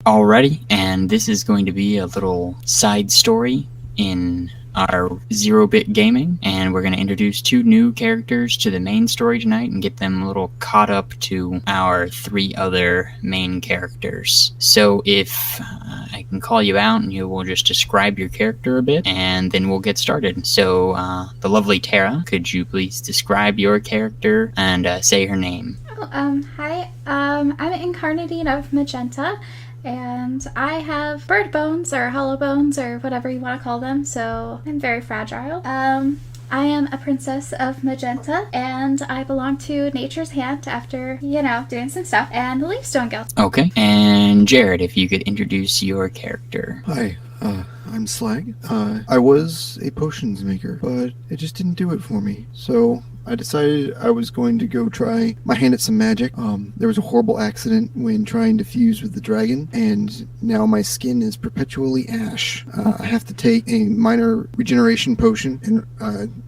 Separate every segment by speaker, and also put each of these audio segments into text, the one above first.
Speaker 1: Alrighty, and this is going to be a little side story in our 0-bit gaming, and we're going to introduce 2 new characters to the main story tonight and get them a little caught up to our 3 other main characters. So if I can call you out and you will just describe your character a bit, and then we'll get started. So the lovely Tara, could you please describe your character and say her name?
Speaker 2: Hi, I'm Incarnadine of Magenta, and I have bird bones, or hollow bones, or whatever you want to call them, so I'm very fragile. I am a princess of Magenta, and I belong to Nature's Hand after, doing some stuff, and the Leafstone Guild.
Speaker 1: Okay, and Jared, if you could introduce your character.
Speaker 3: Hi, I'm Slag. I was a potions maker, but it just didn't do it for me, so I decided I was going to go try my hand at some magic. There was a horrible accident when trying to fuse with the dragon, and now my skin is perpetually ash. I have to take a minor regeneration potion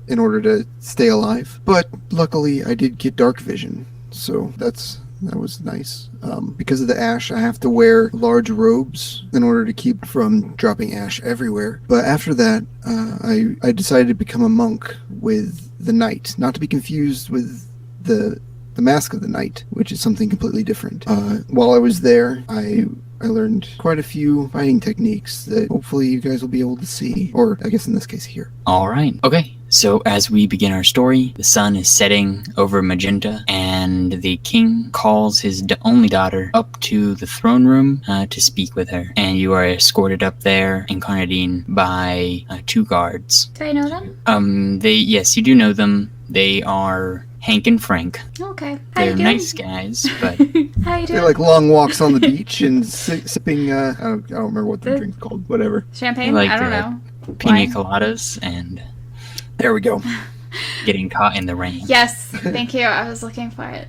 Speaker 3: in order to stay alive. But luckily, I did get dark vision, so that was nice. Because of the ash, I have to wear large robes in order to keep from dropping ash everywhere. But after that, I decided to become a monk with the knight, not to be confused with the mask of the knight, which is something completely different. While I was there, I learned quite a few fighting techniques that hopefully you guys will be able to see, or I guess in this case here.
Speaker 1: Alright, okay. So as we begin our story, the sun is setting over Magenta, and the king calls his only daughter up to the throne room to speak with her. And you are escorted up there, Incarnadine, by 2 guards.
Speaker 2: Do I know them?
Speaker 1: Yes, you do know them. They are Hank and Frank.
Speaker 2: Okay. How
Speaker 1: They're
Speaker 2: you doing?
Speaker 1: nice guys, but
Speaker 2: How you
Speaker 3: They
Speaker 2: doing?
Speaker 3: like long walks on the beach and sipping, I don't remember what the drink's called, whatever.
Speaker 2: Champagne?
Speaker 1: like,
Speaker 2: I don't know.
Speaker 1: pina
Speaker 2: Wine?
Speaker 1: coladas and
Speaker 3: There we go.
Speaker 1: getting caught in the rain.
Speaker 2: Yes, thank you. I was looking for it.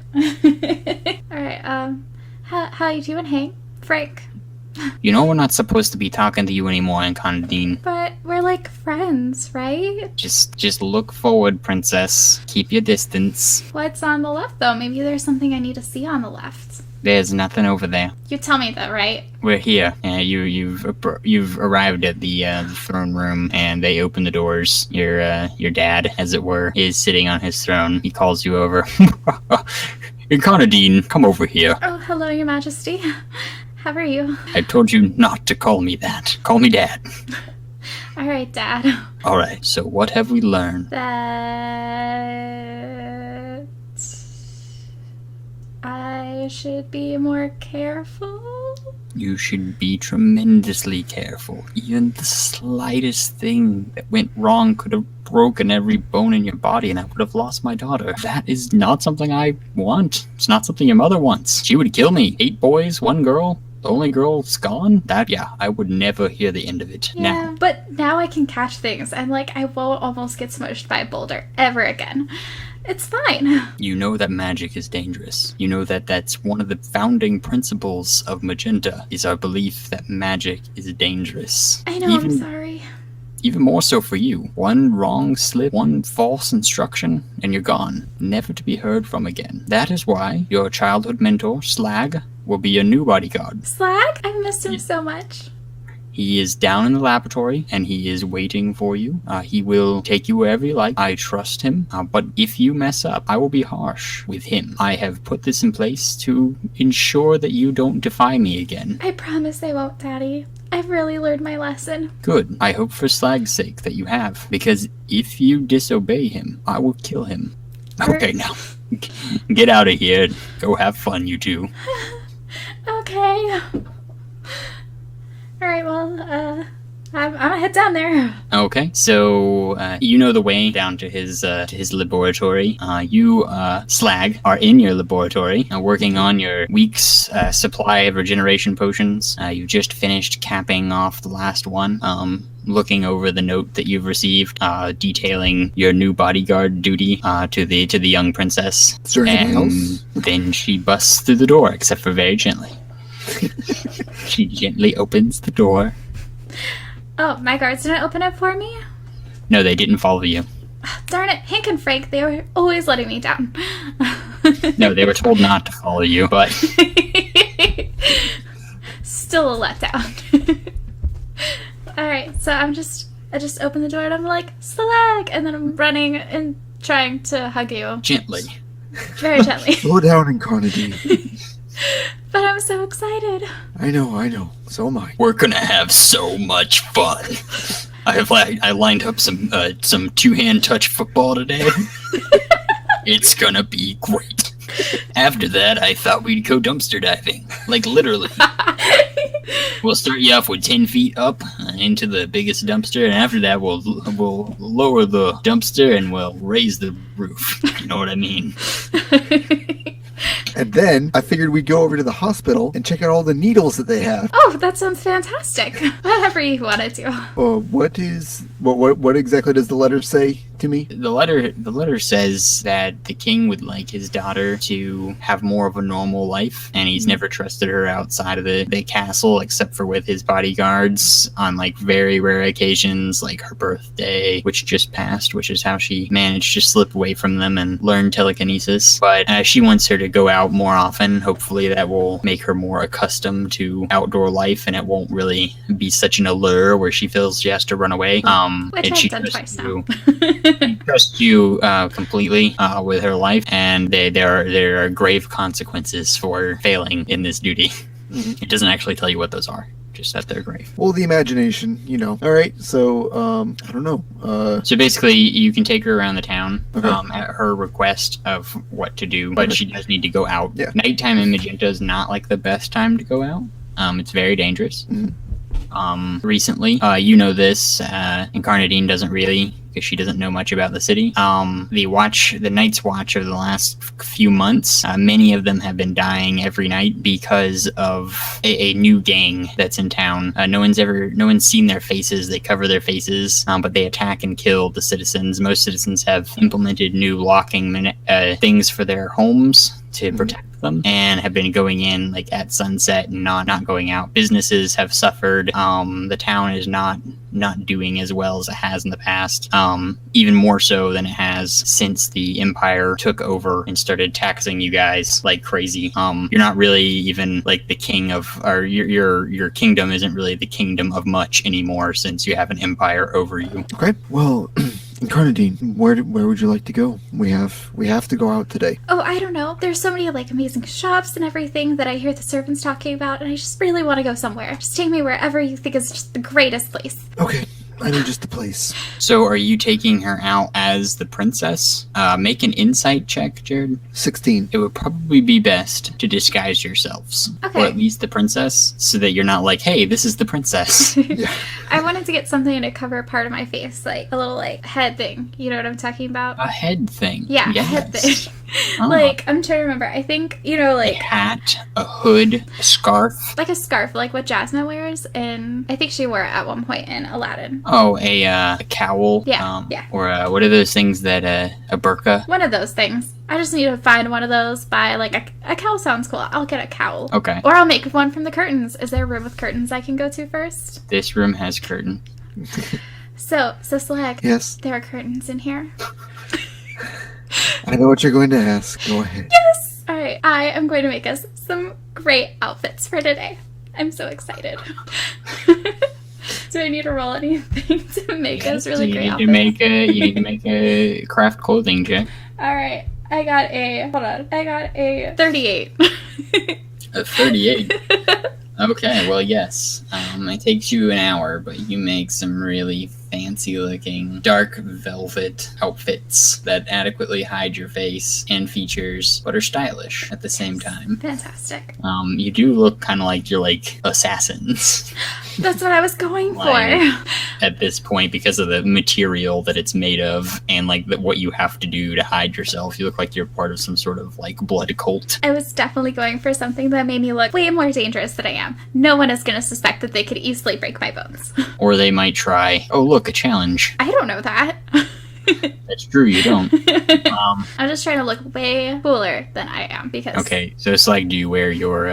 Speaker 2: Alright, how you doing, Hank? Frank?
Speaker 1: You know we're not supposed to be talking to you anymore, Incarnadine.
Speaker 2: But we're like friends, right?
Speaker 1: Just look forward, princess. Keep your distance.
Speaker 2: What's on the left, though? Maybe there's something I need to see on the left.
Speaker 1: There's nothing over there.
Speaker 2: You tell me that, right?
Speaker 1: We're here. You've arrived at the throne room, and they open the doors. Your dad, as it were, is sitting on his throne. He calls you over. Incarnadine, come over here.
Speaker 2: Oh, hello, Your Majesty. How are you?
Speaker 1: I told you not to call me that. Call me Dad.
Speaker 2: Alright, Dad.
Speaker 1: Alright, so what have we learned?
Speaker 2: That I should be more careful.
Speaker 1: You should be tremendously careful. Even the slightest thing that went wrong could have broken every bone in your body, and I would have lost my daughter. That is not something I want. It's not something your mother wants. She would kill me. 8 boys, 1 girl. The only girl's gone? I would never hear the end of it.
Speaker 2: Yeah,
Speaker 1: Now,
Speaker 2: but now I can catch things, and I won't almost get smushed by a boulder ever again. It's fine.
Speaker 1: you know that magic is dangerous. You know that that's one of the founding principles of Magenta, is our belief that magic is dangerous.
Speaker 2: I know, I'm sorry.
Speaker 1: Even more so for you. One wrong slip, one false instruction, and you're gone. Never to be heard from again. That is why your childhood mentor, Slag, will be your new bodyguard.
Speaker 2: Slag? I missed him so much.
Speaker 1: He is down in the laboratory, and he is waiting for you. He will take you wherever you like. I trust him. But if you mess up, I will be harsh with him. I have put this in place to ensure that you don't defy me again.
Speaker 2: I promise I won't, Daddy. I've really learned my lesson.
Speaker 1: Good. I hope for Slag's sake that you have. Because if you disobey him, I will kill him. Okay, now. Get out of here. Go have fun, you two.
Speaker 2: Okay. Alright, well, I'm gonna head down there.
Speaker 1: Okay, so you know the way down to his laboratory. You, Slag, are in your laboratory, working on your week's supply of regeneration potions. You've just finished capping off the last one. Looking over the note that you've received, detailing your new bodyguard duty to the young princess.
Speaker 3: Is there anything else?
Speaker 1: Then she busts through the door, except for very gently. She gently opens the door.
Speaker 2: Oh, my guards didn't open it for me?
Speaker 1: No, they didn't follow you.
Speaker 2: Darn it, Hank and Frank, they were always letting me down.
Speaker 1: No, they were told not to follow you, but
Speaker 2: still a letdown. Alright, so I just open the door and I'm like, Slag! And then I'm running and trying to hug you.
Speaker 1: Gently.
Speaker 2: Very gently.
Speaker 3: Slow down, Incarnadine.
Speaker 2: But I'm so excited.
Speaker 3: I know. So am I.
Speaker 1: We're gonna have so much fun. I lined up some two-hand touch football today. It's gonna be great. After that, I thought we'd go dumpster diving. Like, literally. We'll start you off with 10 feet up into the biggest dumpster, and after that, we'll lower the dumpster and we'll raise the roof. You know what I mean?
Speaker 3: And then I figured we'd go over to the hospital and check out all the needles that they have.
Speaker 2: Oh, that sounds fantastic. Whatever you want to do.
Speaker 3: What exactly does the letter say to me?
Speaker 1: The letter says that the king would like his daughter to have more of a normal life, and he's never trusted her outside of the castle except for with his bodyguards on like very rare occasions, like her birthday, which just passed, which is how she managed to slip away from them and learn telekinesis. But she wants her to go out more often. Hopefully that will make her more accustomed to outdoor life, and it won't really be such an allure where she feels she has to run away.
Speaker 2: Which
Speaker 1: and
Speaker 2: I've
Speaker 1: she
Speaker 2: done twice now.
Speaker 1: Trusts you completely with her life, and there are grave consequences for failing in this duty.
Speaker 3: Mm-hmm.
Speaker 1: It doesn't actually tell you what those are, just that they're grave.
Speaker 3: Well, the imagination, All right, so I don't know.
Speaker 1: So basically, you can take her around the town
Speaker 3: Okay.
Speaker 1: at her request of what to do, but
Speaker 3: Okay.
Speaker 1: she does need to go out.
Speaker 3: Yeah.
Speaker 1: Nighttime in Magenta is not like the best time to go out. It's very dangerous.
Speaker 3: Mhm.
Speaker 1: Recently, you know this, Incarnadine doesn't really, because she doesn't know much about the city. The Night's Watch over the last few months, many of them have been dying every night because of a new gang that's in town. No one's seen their faces. They cover their faces, but they attack and kill the citizens. Most citizens have implemented new locking things for their homes to protect them, and have been going in like at sunset and not going out. Businesses have suffered. The town is not doing as well as it has in the past, even more so than it has since the Empire took over and started taxing you guys like crazy. You're not really even like the king of, or your kingdom isn't really the kingdom of much anymore since you have an empire over you.
Speaker 3: Okay, well, Incarnadine, where would you like to go? We have to go out today.
Speaker 2: Oh, I don't know. There's so many like amazing shops and everything that I hear the servants talking about, and I just really want to go somewhere. Just take me wherever you think is just the greatest place.
Speaker 3: Okay, I know just the place.
Speaker 1: So are you taking her out as the princess? Make an insight check, Jared.
Speaker 3: 16.
Speaker 1: It would probably be best to disguise yourselves.
Speaker 2: Okay.
Speaker 1: Or at least the princess, so that you're not like, hey, this is the princess.
Speaker 3: Yeah.
Speaker 2: I wanted to get something to cover part of my face, like a little like head thing. You know what I'm talking about?
Speaker 1: A head thing.
Speaker 2: Yeah,
Speaker 1: Yes.
Speaker 2: a head thing.
Speaker 1: Oh.
Speaker 2: Like, I'm trying to remember. I think,
Speaker 1: A
Speaker 2: like
Speaker 1: hat, a hood, a scarf.
Speaker 2: like a scarf, like what Jasmine wears, and I think she wore it at one point in Aladdin.
Speaker 1: Oh, a cowl.
Speaker 2: Yeah, yeah.
Speaker 1: Or what are those things that a burqa?
Speaker 2: One of those things. I just need to find one of those, buy like a cowl sounds cool. I'll get a cowl.
Speaker 1: Okay.
Speaker 2: Or I'll make one from the curtains. Is there a room with curtains I can go to first?
Speaker 1: This room has curtain.
Speaker 2: So Slag,
Speaker 3: Yes,
Speaker 2: there are curtains in here.
Speaker 3: I know what you're going to ask. Go ahead.
Speaker 2: Yes! Alright, I am going to make us some great outfits for today. I'm so excited. Do I need to roll anything to make us really great outfits?
Speaker 1: You need to make a craft clothing check.
Speaker 2: Alright, I got a 38.
Speaker 1: A 38. Okay, well, yes. It takes you an hour, but you make some really fancy-looking dark velvet outfits that adequately hide your face and features, but are stylish at the same time.
Speaker 2: Fantastic.
Speaker 1: You do look kind of like you're like assassins
Speaker 2: That's what I was going
Speaker 1: Like-
Speaker 2: for.
Speaker 1: at this point because of the material that it's made of and like what you have to do to hide yourself. You look like you're part of some sort of like blood cult.
Speaker 2: I was definitely going for something that made me look way more dangerous than I am. No one is going to suspect that they could easily break my bones.
Speaker 1: Or they might try, oh look, a challenge.
Speaker 2: I don't know that.
Speaker 1: That's true, you don't.
Speaker 2: I'm just trying to look way cooler than I am because
Speaker 1: Okay, so it's like, do you wear your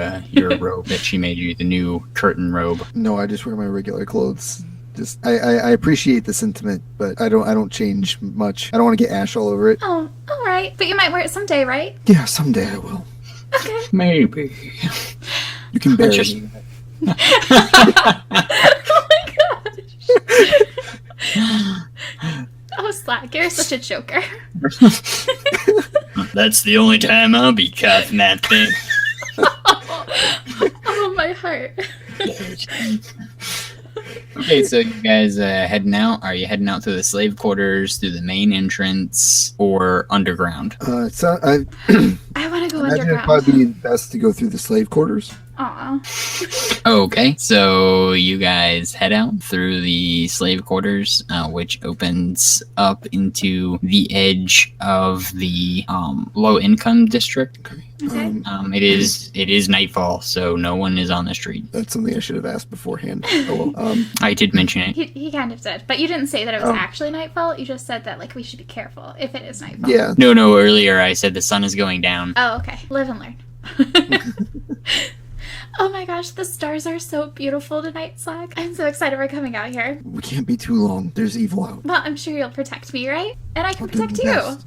Speaker 1: robe that she made you, the new curtain robe?
Speaker 3: No, I just wear my regular clothes. Just I appreciate the sentiment, but I don't change much. I don't want to get ash all over it.
Speaker 2: Oh, all right. But you might wear it someday, right?
Speaker 3: Yeah, someday I will.
Speaker 2: Okay.
Speaker 1: Maybe.
Speaker 3: You can bury
Speaker 1: Just-
Speaker 3: me.
Speaker 2: Oh my gosh. Oh, Slag, you're such a joker.
Speaker 1: That's the only time I'll be coughing that thing.
Speaker 2: Oh, my heart.
Speaker 1: Okay, so you guys heading out? Are you heading out through the slave quarters, through the main entrance, or underground?
Speaker 3: I
Speaker 2: I want to go
Speaker 3: imagine it'd
Speaker 2: underground.
Speaker 3: probably be best to go through the slave quarters.
Speaker 2: Aw.
Speaker 1: Okay, so you guys head out through the slave quarters, which opens up into the edge of the low-income district.
Speaker 3: Okay.
Speaker 2: Okay.
Speaker 1: It is nightfall, so no one is on the street.
Speaker 3: That's something I should have asked beforehand. Oh well.
Speaker 1: I did mention it.
Speaker 2: He kind of did, but you didn't say that it was
Speaker 3: Oh.
Speaker 2: actually nightfall. You just said that, like, we should be careful if it is nightfall.
Speaker 3: Yeah.
Speaker 1: No, earlier I said the sun is going down.
Speaker 2: Oh, okay. Live and learn. Oh my gosh, the stars are so beautiful tonight, Slag. I'm so excited we're coming out here.
Speaker 3: We can't be too long. There's evil out.
Speaker 2: Well, I'm sure you'll protect me, right? And I can
Speaker 3: I'll do
Speaker 2: protect
Speaker 3: my
Speaker 2: you.
Speaker 3: best.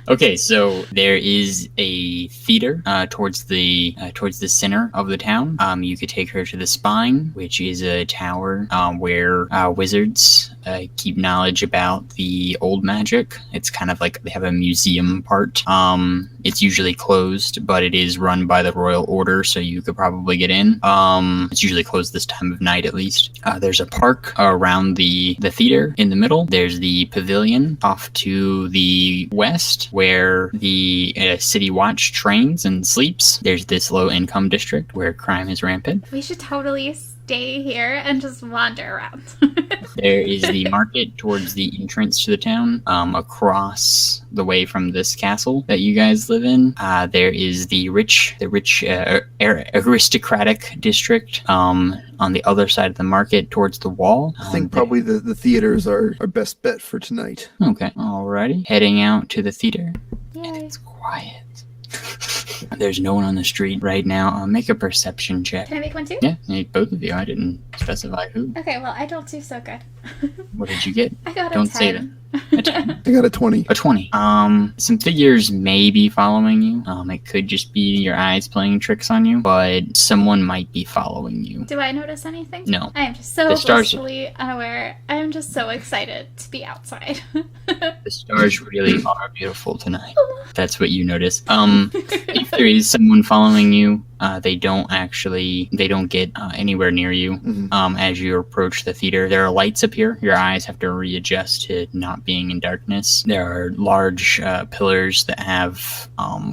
Speaker 1: Okay, so there is a theater towards the center of the town. You could take her to the Spine, which is a tower where wizards keep knowledge about the old magic. It's kind of like they have a museum part. It's usually closed, but it is run by the Royal Order, so you could probably get in. It's usually closed this time of night, at least. There's a park around the theater in the middle. There's the pavilion off to the west, where the city watch trains and sleeps. There's this low-income district where crime is rampant.
Speaker 2: We should totally stay here and just wander around.
Speaker 1: There is the market towards the entrance to the town, across the way from this castle that you guys live in. There is the rich aristocratic district on the other side of the market towards the wall.
Speaker 3: I think probably the theaters are our best bet for tonight.
Speaker 1: Okay, alrighty. Heading out to the theater.
Speaker 2: Yay.
Speaker 1: It's quiet. There's no one on the street right now. Make a perception check.
Speaker 2: Can I make one too?
Speaker 1: Yeah, both of you. I didn't specify who.
Speaker 2: Okay, well, I don't do so good.
Speaker 1: What did you get?
Speaker 2: I got a
Speaker 1: Don't
Speaker 2: 10.
Speaker 1: say that. A 10.
Speaker 3: I got a 20.
Speaker 1: A 20. Some figures may be following you. It could just be your eyes playing tricks on you, but someone might be following you.
Speaker 2: Do I notice anything?
Speaker 1: No.
Speaker 2: I am just so
Speaker 1: The stars-
Speaker 2: blissfully unaware. I am just so excited to be outside.
Speaker 1: The stars really are beautiful tonight. That's what you notice. If there is someone following you, they don't get anywhere near you.
Speaker 3: Mhm.
Speaker 1: As you approach the theater. There are lights up here. Your eyes have to readjust to not being in darkness. There are large pillars that have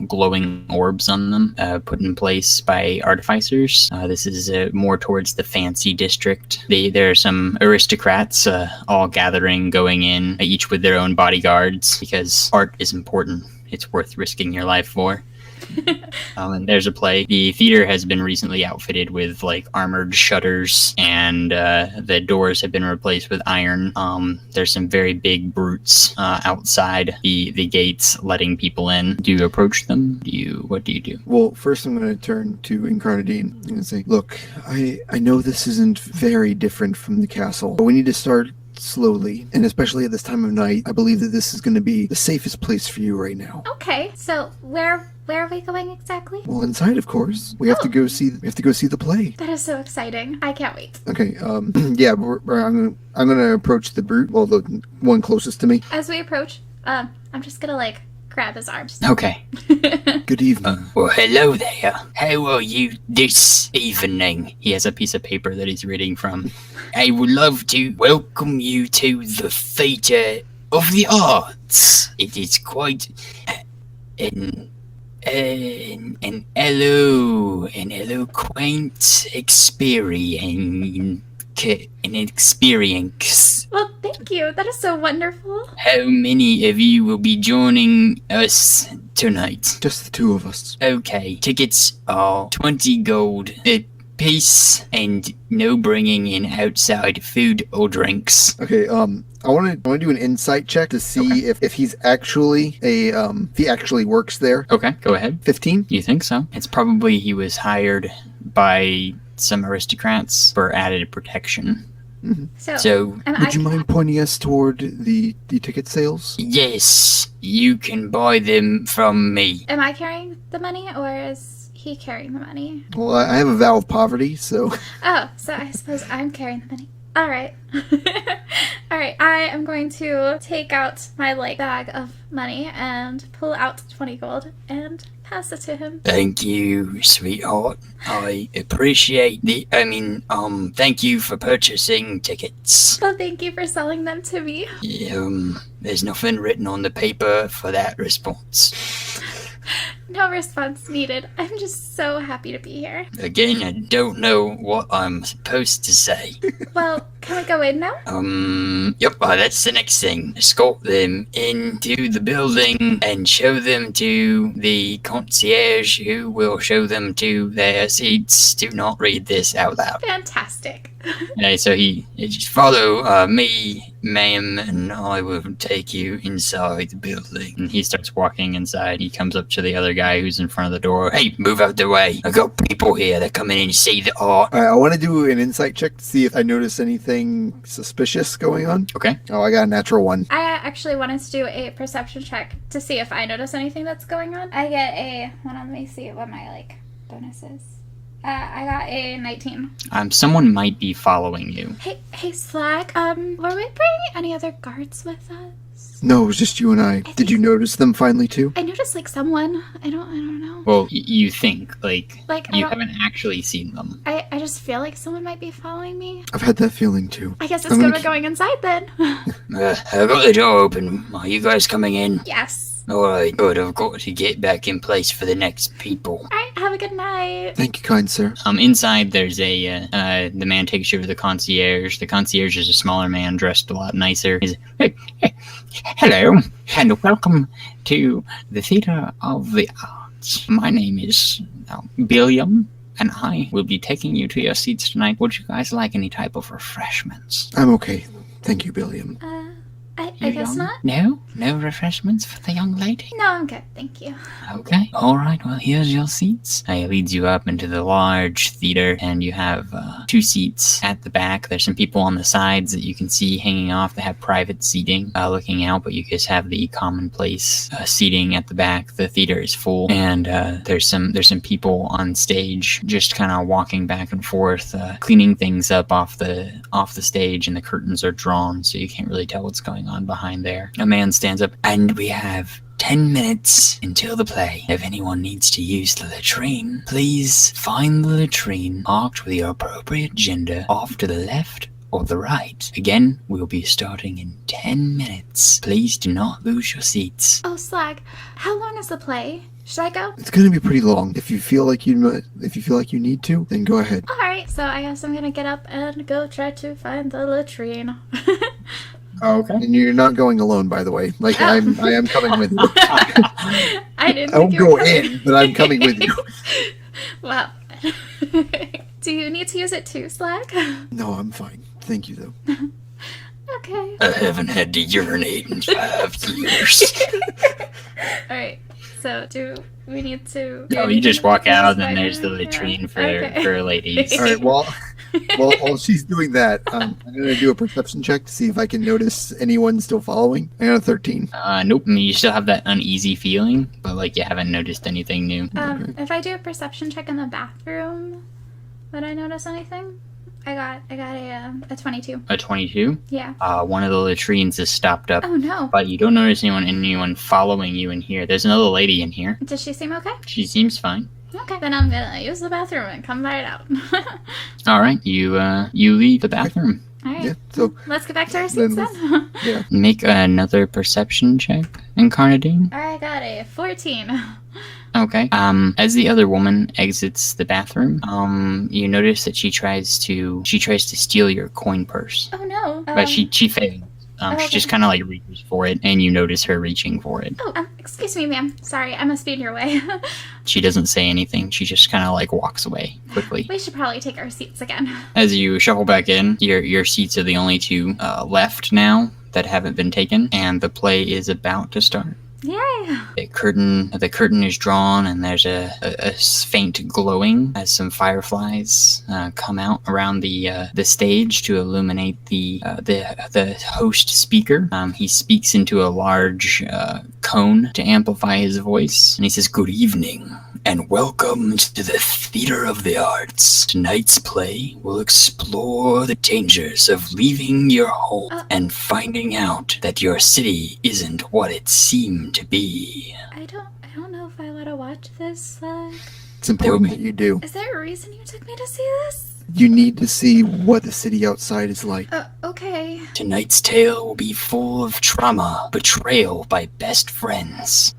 Speaker 1: glowing orbs on them, put in place by artificers. This is more towards the fancy district. There are some aristocrats all gathering, going in, each with their own bodyguards, because art is important. It's worth risking your life for. And there's a play. The theater has been recently outfitted with like armored shutters, and the doors have been replaced with iron. There's some very big brutes outside the gates, letting people in. Do you approach them? What do you do?
Speaker 3: Well, first I'm going to turn to Incarnadine and say, look, I know this isn't very different from the castle, but we need to start slowly, and especially at this time of night. I believe that this is going to be the safest place for you right now.
Speaker 2: Okay, so where are we going exactly?
Speaker 3: Well, inside, of course. We have to go see the play.
Speaker 2: That is so exciting. I can't wait.
Speaker 3: Okay. Yeah. I'm gonna approach the brute. Well, the one closest to me.
Speaker 2: As we approach, I'm just gonna like grab his arms.
Speaker 1: Okay.
Speaker 3: Good evening.
Speaker 1: Well, hello there. How are you this evening? He has a piece of paper that he's reading from. I would love to welcome you to the Theatre of the Arts. It is quite an eloquent experience.
Speaker 2: Well, thank you. That is so wonderful.
Speaker 1: How many of you will be joining us tonight?
Speaker 3: Just the two of us.
Speaker 1: Okay, tickets are 20 gold a piece, and no bringing in outside food or drinks.
Speaker 3: Okay. I want to do an insight check to see if he's actually if he actually works there.
Speaker 1: Okay, go ahead.
Speaker 3: 15.
Speaker 1: You think so? It's probably he was hired by some aristocrats for added protection. So,
Speaker 3: Would you mind pointing us toward the ticket sales?
Speaker 1: yes, you can buy them from me.
Speaker 2: Am I carrying the money, or is he carrying the money?
Speaker 3: Well, I have a vow of poverty, so...
Speaker 2: Oh, so I suppose I'm carrying the money. All right. All right, I am going to take out my, bag of money and pull out 20 gold and pass it to him.
Speaker 1: Thank you, sweetheart. I appreciate thank you for purchasing tickets.
Speaker 2: Well, thank you for selling them to me.
Speaker 1: There's nothing written on the paper for that response.
Speaker 2: No response needed. I'm just so happy to be here.
Speaker 1: Again, I don't know what I'm supposed to say.
Speaker 2: Well, can we go in now?
Speaker 1: Yep, that's the next thing. Escort them into the building and show them to the concierge who will show them to their seats. Do not read this out loud.
Speaker 2: Fantastic.
Speaker 1: So he just follow me, ma'am, and I will take you inside the building. And he starts walking inside. He comes up to the other guy who's in front of the door. Hey, move out the way. I got people here that come in and see the art.
Speaker 3: Alright, I want to do an insight check to see if I notice anything suspicious going on.
Speaker 1: Okay.
Speaker 3: Oh, I got a natural 1.
Speaker 2: I actually wanted to do a perception check to see if I notice anything that's going on. I get a... Hold on, let me see what my, bonus is. I got a 19.
Speaker 1: Someone might be following you.
Speaker 2: Hey, Slag. Were we bringing any other guards with us?
Speaker 3: No, it was just you and I. Did you notice them finally too?
Speaker 2: I noticed, someone. I don't know.
Speaker 1: Well, you think, you
Speaker 2: I
Speaker 1: haven't actually seen them.
Speaker 2: I just feel like someone might be following me.
Speaker 3: I've had that feeling too.
Speaker 2: I guess it's good we're going inside then.
Speaker 1: I got the door open. Are you guys coming in?
Speaker 2: Yes.
Speaker 1: Alright, good. I've got to get back in place for the next people.
Speaker 2: Alright, have a good night.
Speaker 3: Thank you, kind sir.
Speaker 1: Inside there's the man takes you to the concierge. The concierge is a smaller man dressed a lot nicer. He's, hey, hello, and welcome to the Theatre of the Arts. My name is Billiam, and I will be taking you to your seats tonight. Would you guys like any type of refreshments?
Speaker 3: I'm okay. Thank you, Billiam.
Speaker 2: I guess not.
Speaker 1: No? No refreshments for the young lady?
Speaker 2: No, I'm good, thank you.
Speaker 1: Okay. Alright, well, here's your seats. He leads you up into the large theater, and you have 2 seats at the back. There's some people on the sides that you can see hanging off that have private seating looking out, but you just have the commonplace seating at the back. The theater is full, and there's some people on stage just kind of walking back and forth, cleaning things up off the stage, and the curtains are drawn, so you can't really tell what's going on behind there. A man stands up, and we have 10 minutes until the play. If anyone needs to use the latrine, please find the latrine marked with your appropriate gender off to the left or the right. Again, we'll be starting in 10 minutes. Please do not lose your seats.
Speaker 2: Oh, Slag, how long is the play? Should I go?
Speaker 3: It's gonna be pretty long. If you feel like you need to, then go ahead.
Speaker 2: Alright, so I guess I'm gonna get up and go try to find the latrine.
Speaker 1: Okay.
Speaker 3: And you're not going alone, by the way. I am coming with you.
Speaker 2: I didn't.
Speaker 3: I won't go in, but I'm coming with you.
Speaker 2: Well, do you need to use it too, Slag?
Speaker 3: No, I'm fine. Thank you, though.
Speaker 2: Okay.
Speaker 1: I haven't had to urinate in 5 years.
Speaker 2: Alright, so do we need to...
Speaker 1: Oh, you just walk out, and there's the latrine for ladies.
Speaker 3: All right, well, while she's doing that, I'm going to do a perception check to see if I can notice anyone still following. I got a 13.
Speaker 1: Nope. I mean, you still have that uneasy feeling, but you haven't noticed anything new.
Speaker 2: If I do a perception check in the bathroom, would I notice anything? I got a 22.
Speaker 1: A 22?
Speaker 2: Yeah.
Speaker 1: One of the latrines is stopped up.
Speaker 2: Oh no.
Speaker 1: But you don't notice anyone following you in here. There's another lady in here.
Speaker 2: Does she seem okay?
Speaker 1: She seems fine.
Speaker 2: Okay. Then I'm gonna use the bathroom and come right out.
Speaker 1: Alright, you leave the bathroom.
Speaker 2: Alright.
Speaker 3: Yeah, so
Speaker 2: let's get back to our seats then.
Speaker 3: yeah.
Speaker 1: Make another perception check, Incarnadine.
Speaker 2: I got a 14.
Speaker 1: Okay. As the other woman exits the bathroom, you notice that she tries to steal your coin purse.
Speaker 2: Oh no.
Speaker 1: But she fails. She just kind of reaches for it, and you notice her reaching for it.
Speaker 2: Oh, excuse me, ma'am. Sorry, I must be in your way.
Speaker 1: She doesn't say anything. She just kind of walks away quickly.
Speaker 2: We should probably take our seats again.
Speaker 1: As you shuffle back in, your seats are the only 2 left now that haven't been taken, and the play is about to start.
Speaker 2: Yay!
Speaker 1: The curtain is drawn, and there's a faint glowing as some fireflies come out around the stage to illuminate the host speaker. He speaks into a large cone to amplify his voice, and he says, "Good evening. and welcome to the Theater of the Arts. Tonight's play will explore the dangers of leaving your home and finding out that your city isn't what it seemed to be.
Speaker 2: I don't know if I want to watch this.
Speaker 3: It's important that you do.
Speaker 2: Is there a reason you took me to see this?
Speaker 3: You need to see what the city outside is like.
Speaker 2: Okay.
Speaker 1: Tonight's tale will be full of trauma, betrayal by best friends.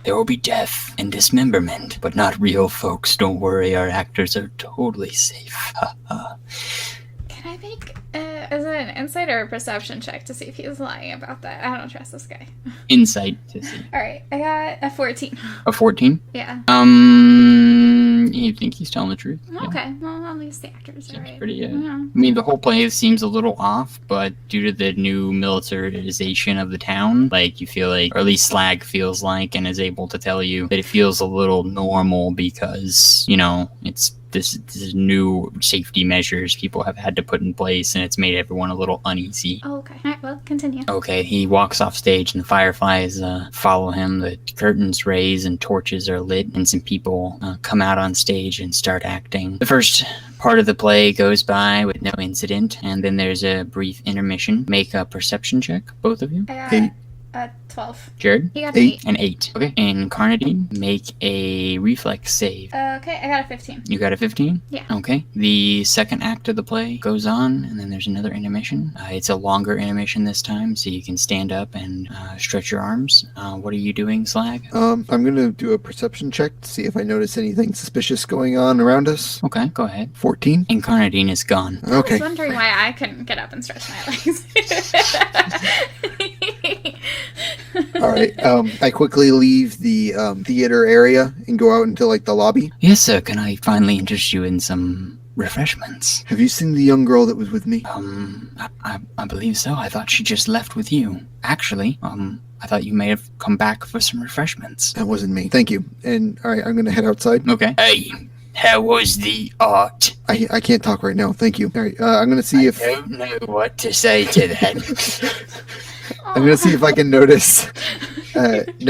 Speaker 1: There will be death and dismemberment, but not real folks. Don't worry, our actors are totally safe.
Speaker 2: Can I make is it an insight or a perception check to see if he's lying about that? I don't trust this guy.
Speaker 1: Insight to see.
Speaker 2: Alright, I got a 14.
Speaker 1: A 14?
Speaker 2: Yeah.
Speaker 1: You think he's telling the truth?
Speaker 2: Okay, well, at least the actors are right.
Speaker 1: Pretty, I mean, the whole play seems a little off, but due to the new militarization of the town, like, you feel like, or at least Slag feels like, and is able to tell you that it feels a little normal because, you know, it's this new safety measures people have had to put in place, and it's made everyone a little uneasy.
Speaker 2: Oh, okay. Alright, well, continue.
Speaker 1: Okay, he walks off stage, and the fireflies follow him. The curtains raise, and torches are lit, and some people come out on stage and start acting. The first part of the play goes by with no incident, and then there's a brief intermission. Make a perception check, both of you.
Speaker 2: I got 12.
Speaker 1: Jared?
Speaker 2: He got an 8.
Speaker 1: An 8. Okay. Incarnadine, make a reflex save.
Speaker 2: Okay, I got a 15.
Speaker 1: You got a 15?
Speaker 2: Yeah.
Speaker 1: Okay. The second act of the play goes on, and then there's another intermission. It's a longer intermission this time, so you can stand up and stretch your arms. What are you doing, Slag?
Speaker 3: I'm gonna do a perception check to see if I notice anything suspicious going on around us.
Speaker 1: Okay, go ahead.
Speaker 3: 14.
Speaker 1: Incarnadine is gone.
Speaker 2: I
Speaker 3: Okay.
Speaker 2: was wondering why I couldn't get up and stretch my legs.
Speaker 3: Alright, I quickly leave the theater area and go out into, like, the lobby.
Speaker 1: Yes, sir. Can I finally interest you in some refreshments?
Speaker 3: Have you seen the young girl that was with me?
Speaker 1: I believe so. I thought she just left with you. Actually, I thought you may have come back for some refreshments.
Speaker 3: That wasn't me. Thank you. And, alright, I'm gonna head outside.
Speaker 1: Okay. Hey, how was the art?
Speaker 3: I can't talk right now. Thank you. Alright, I'm gonna see if...
Speaker 1: I don't know what to say to that.
Speaker 3: I'm gonna see if I can notice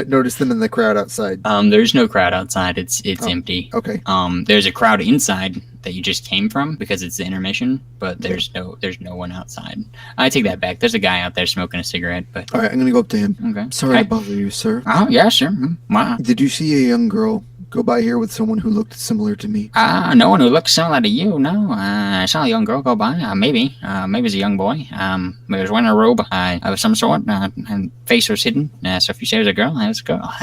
Speaker 3: notice them in the crowd outside.
Speaker 1: There's no crowd outside. It's empty.
Speaker 3: Okay.
Speaker 1: There's a crowd inside that you just came from because it's the intermission, but there's no one outside. I take that back. There's a guy out there smoking a cigarette, but
Speaker 3: Alright, I'm gonna go up to him.
Speaker 1: okay.
Speaker 3: Sorry
Speaker 1: Hey.
Speaker 3: to bother you, sir.
Speaker 1: Oh yeah, sure. Wow.
Speaker 3: Did you see a young girl go by here with someone who looked similar to me?
Speaker 1: No one who looks similar to you. No, I saw a young girl go by. Maybe it's a young boy. He was wearing a robe of some sort, and face was hidden. So if you say it was a girl, it was a girl.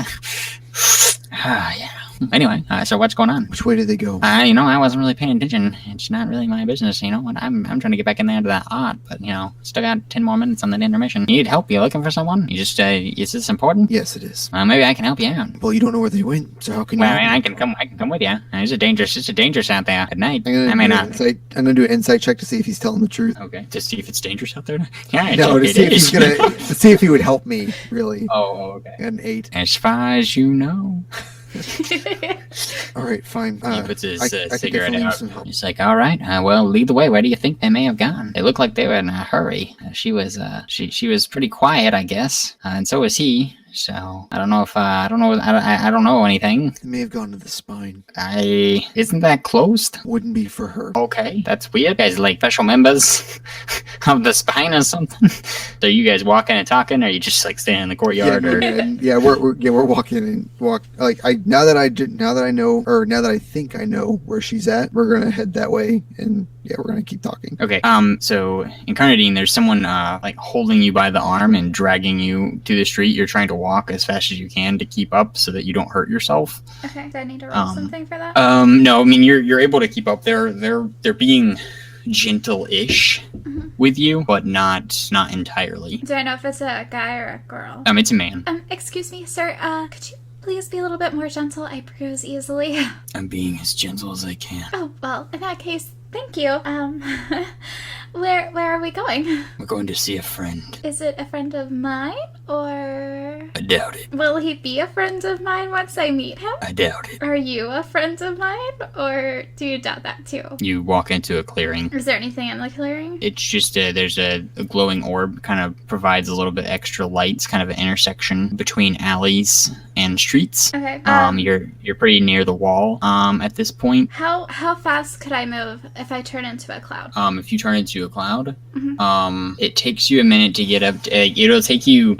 Speaker 1: Yeah. Anyway, so what's going on?
Speaker 3: Which way did they go?
Speaker 1: I wasn't really paying attention. It's not really my business, you know. I'm trying to get back in there to that art, but still got 10 more minutes on the intermission. You need help? You looking for someone? You just is this important?
Speaker 3: Yes, it is.
Speaker 1: Maybe I can help you out.
Speaker 3: Well, you don't know where they went, so how can you?
Speaker 1: Well,
Speaker 3: help me?
Speaker 1: I can come with you. It's dangerous out there at night.
Speaker 3: I'm
Speaker 1: I may not.
Speaker 3: I'm gonna do an insight check to see if he's telling the truth.
Speaker 1: Okay, to see if it's dangerous out there. Yeah,
Speaker 3: No, to
Speaker 1: it
Speaker 3: see if
Speaker 1: is.
Speaker 3: he's gonna to see if he would help me. Really.
Speaker 1: Oh, okay.
Speaker 3: An 8.
Speaker 1: As far as you know.
Speaker 3: All right, fine.
Speaker 1: He puts his
Speaker 3: I could
Speaker 1: cigarette
Speaker 3: definitely use
Speaker 1: out.
Speaker 3: some help.
Speaker 1: He's like, all right, well, lead the way. Where do you think they may have gone? They looked like they were in a hurry. She was pretty quiet, I guess, and so was he. So I don't know if I don't know anything.
Speaker 3: They may have gone to the spine.
Speaker 1: Isn't that closed?
Speaker 3: Wouldn't be for her.
Speaker 1: Okay, that's weird. You guys like special members of the spine or something? So you guys walking and talking, or you just like standing in the courtyard?
Speaker 3: We're walking and now that I think I know where she's at, we're gonna head that way, and we're gonna keep talking.
Speaker 1: Okay. So Incarnadine, there's someone like holding you by the arm and dragging you to the street. You're trying to walk as fast as you can to keep up so that you don't hurt yourself.
Speaker 2: Okay, do I need to roll something for that?
Speaker 1: No, I mean you're able to keep up. They're being gentle-ish with you, but not entirely.
Speaker 2: Do I know if it's a guy or a girl?
Speaker 1: It's a man.
Speaker 2: Excuse me, sir. Could you please be a little bit more gentle? I bruise easily.
Speaker 1: I'm being as gentle as I can.
Speaker 2: Oh, well, in that case, thank you. Where are we going?
Speaker 1: We're going to see a friend.
Speaker 2: Is it a friend of mine, or...
Speaker 1: I doubt it.
Speaker 2: Will he be a friend of mine once I meet him?
Speaker 1: I doubt it.
Speaker 2: Are you a friend of mine, or do you doubt that too?
Speaker 1: You walk into a clearing.
Speaker 2: Is there anything in the clearing?
Speaker 1: It's just there's a glowing orb, kind of provides a little bit extra light. It's kind of an intersection between alleys and streets.
Speaker 2: Okay.
Speaker 1: You're pretty near the wall at this point.
Speaker 2: How fast could I move if I turn into a cloud?
Speaker 1: If you turn into a cloud, it takes you a minute to get up. It'll take you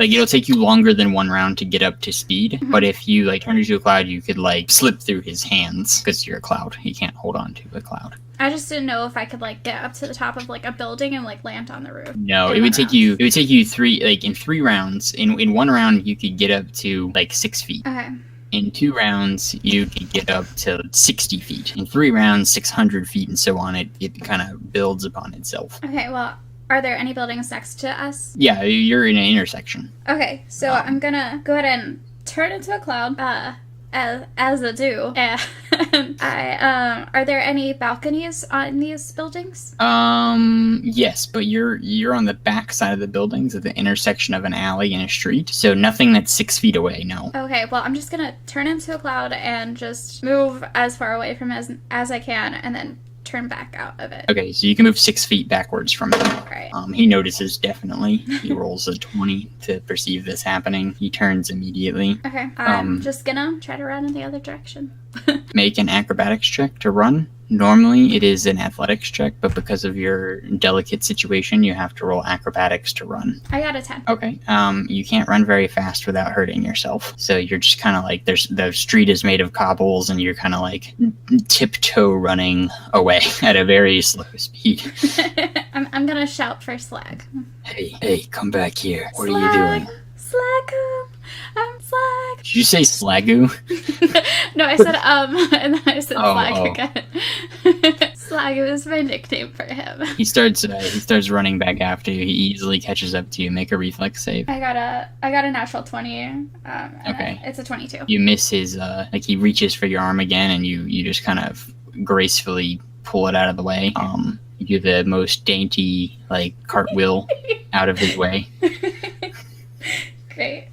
Speaker 1: longer than one round to get up to speed. But if you turn into a cloud, you could slip through his hands because you're a cloud. He can't hold on to a cloud.
Speaker 2: I just didn't know if I could get up to the top of a building and land on the roof.
Speaker 1: No, it would take you. It would take you in 3 rounds. In 1 round, you could get up to 6 feet.
Speaker 2: Okay.
Speaker 1: In 2 rounds, you could get up to 60 feet. In 3 rounds, 600 feet, and so on. It kind of builds upon itself.
Speaker 2: Okay. Well, are there any buildings next to us?
Speaker 1: Yeah, you're in an intersection.
Speaker 2: Okay. So I'm gonna go ahead and turn into a cloud. As I do. And are there any balconies on these buildings?
Speaker 1: Yes, but you're on the back side of the buildings at the intersection of an alley and a street, so nothing that's 6 feet away, no.
Speaker 2: Okay, well, I'm just gonna turn into a cloud and just move as far away from as I can, and then turn back out of it.
Speaker 1: Okay, so you can move 6 feet backwards from him.
Speaker 2: Right.
Speaker 1: He notices, definitely. He rolls a 20 to perceive this happening. He turns immediately.
Speaker 2: Okay, I'm just gonna try to run in the other direction.
Speaker 1: Make an acrobatics check to run. Normally, it is an athletics check, but because of your delicate situation, you have to roll acrobatics to run.
Speaker 2: I got a 10.
Speaker 1: Okay. You can't run very fast without hurting yourself. So you're just kind of the street is made of cobbles, and you're kind of tiptoe running away at a very slow speed.
Speaker 2: I'm gonna shout for Slag.
Speaker 1: Hey, come back here. What
Speaker 2: Slag,
Speaker 1: are you doing?
Speaker 2: Slagoo! I'm Slag!
Speaker 1: Did you say Slagoo?
Speaker 2: No, I said and then I said Slag
Speaker 1: Oh.
Speaker 2: again. Slagoo is my nickname for him.
Speaker 1: He starts running back after you. He easily catches up to you. Make a reflex save.
Speaker 2: I got a natural 20.
Speaker 1: Okay.
Speaker 2: It's a 22.
Speaker 1: You miss his he reaches for your arm again, and you just kind of gracefully pull it out of the way. You do the most dainty cartwheel out of his way.
Speaker 2: Great.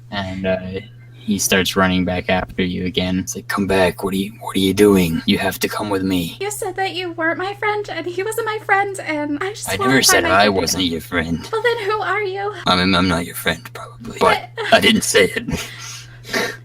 Speaker 1: And he starts running back after you again. It's like, come back. What are you doing? You have to come with me.
Speaker 2: You said that you weren't my friend, and he wasn't my friend, and I just
Speaker 1: I
Speaker 2: wanna
Speaker 1: never
Speaker 2: find
Speaker 1: said
Speaker 2: my
Speaker 1: I
Speaker 2: friend.
Speaker 1: wasn't your friend.
Speaker 2: Well, then who are you?
Speaker 1: I'm not your friend, probably. But I didn't say it.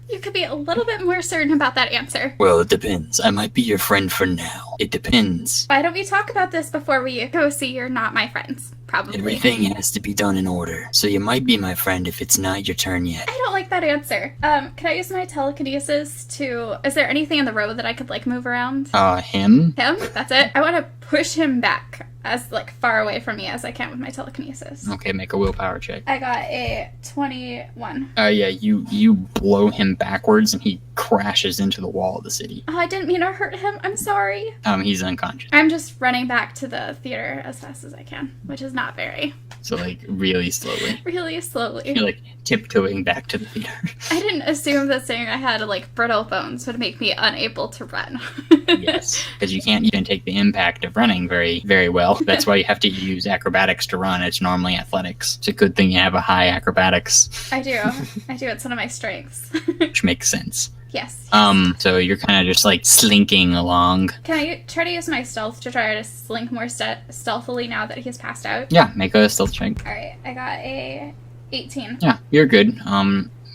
Speaker 2: You could be a little bit more certain about that answer.
Speaker 1: Well, it depends. I might be your friend for now. It depends.
Speaker 2: Why don't we talk about this before we go see you're not my friends? Probably.
Speaker 1: Everything has to be done in order. So you might be my friend if it's not your turn yet.
Speaker 2: I don't like that answer. Can I use my telekinesis to... Is there anything in the road that I could, move around?
Speaker 1: Him?
Speaker 2: Him? That's it? I want to push him back as, far away from me as I can with my telekinesis.
Speaker 1: Okay, make a willpower check.
Speaker 2: I got a 21.
Speaker 1: Yeah, you blow him backwards and he crashes into the wall of the city.
Speaker 2: Oh, I didn't mean to hurt him. I'm sorry.
Speaker 1: He's unconscious.
Speaker 2: I'm just running back to the theater as fast as I can, which is not very.
Speaker 1: So, really slowly.
Speaker 2: Really slowly.
Speaker 1: You're, tiptoeing back to the theater.
Speaker 2: I didn't assume that saying I had, brittle bones would make me unable to run.
Speaker 1: Yes, because you can't even take the impact of running very, very well. That's why you have to use acrobatics to run. It's normally athletics. It's a good thing you have a high acrobatics.
Speaker 2: I do. It's one of my strengths.
Speaker 1: Which makes sense.
Speaker 2: Yes.
Speaker 1: So you're kind of just slinking along.
Speaker 2: Can I try to use my stealth to try to slink more stealthily now that he's passed out?
Speaker 1: Yeah, make a stealth check.
Speaker 2: Alright, I got a 18.
Speaker 1: Yeah, you're good.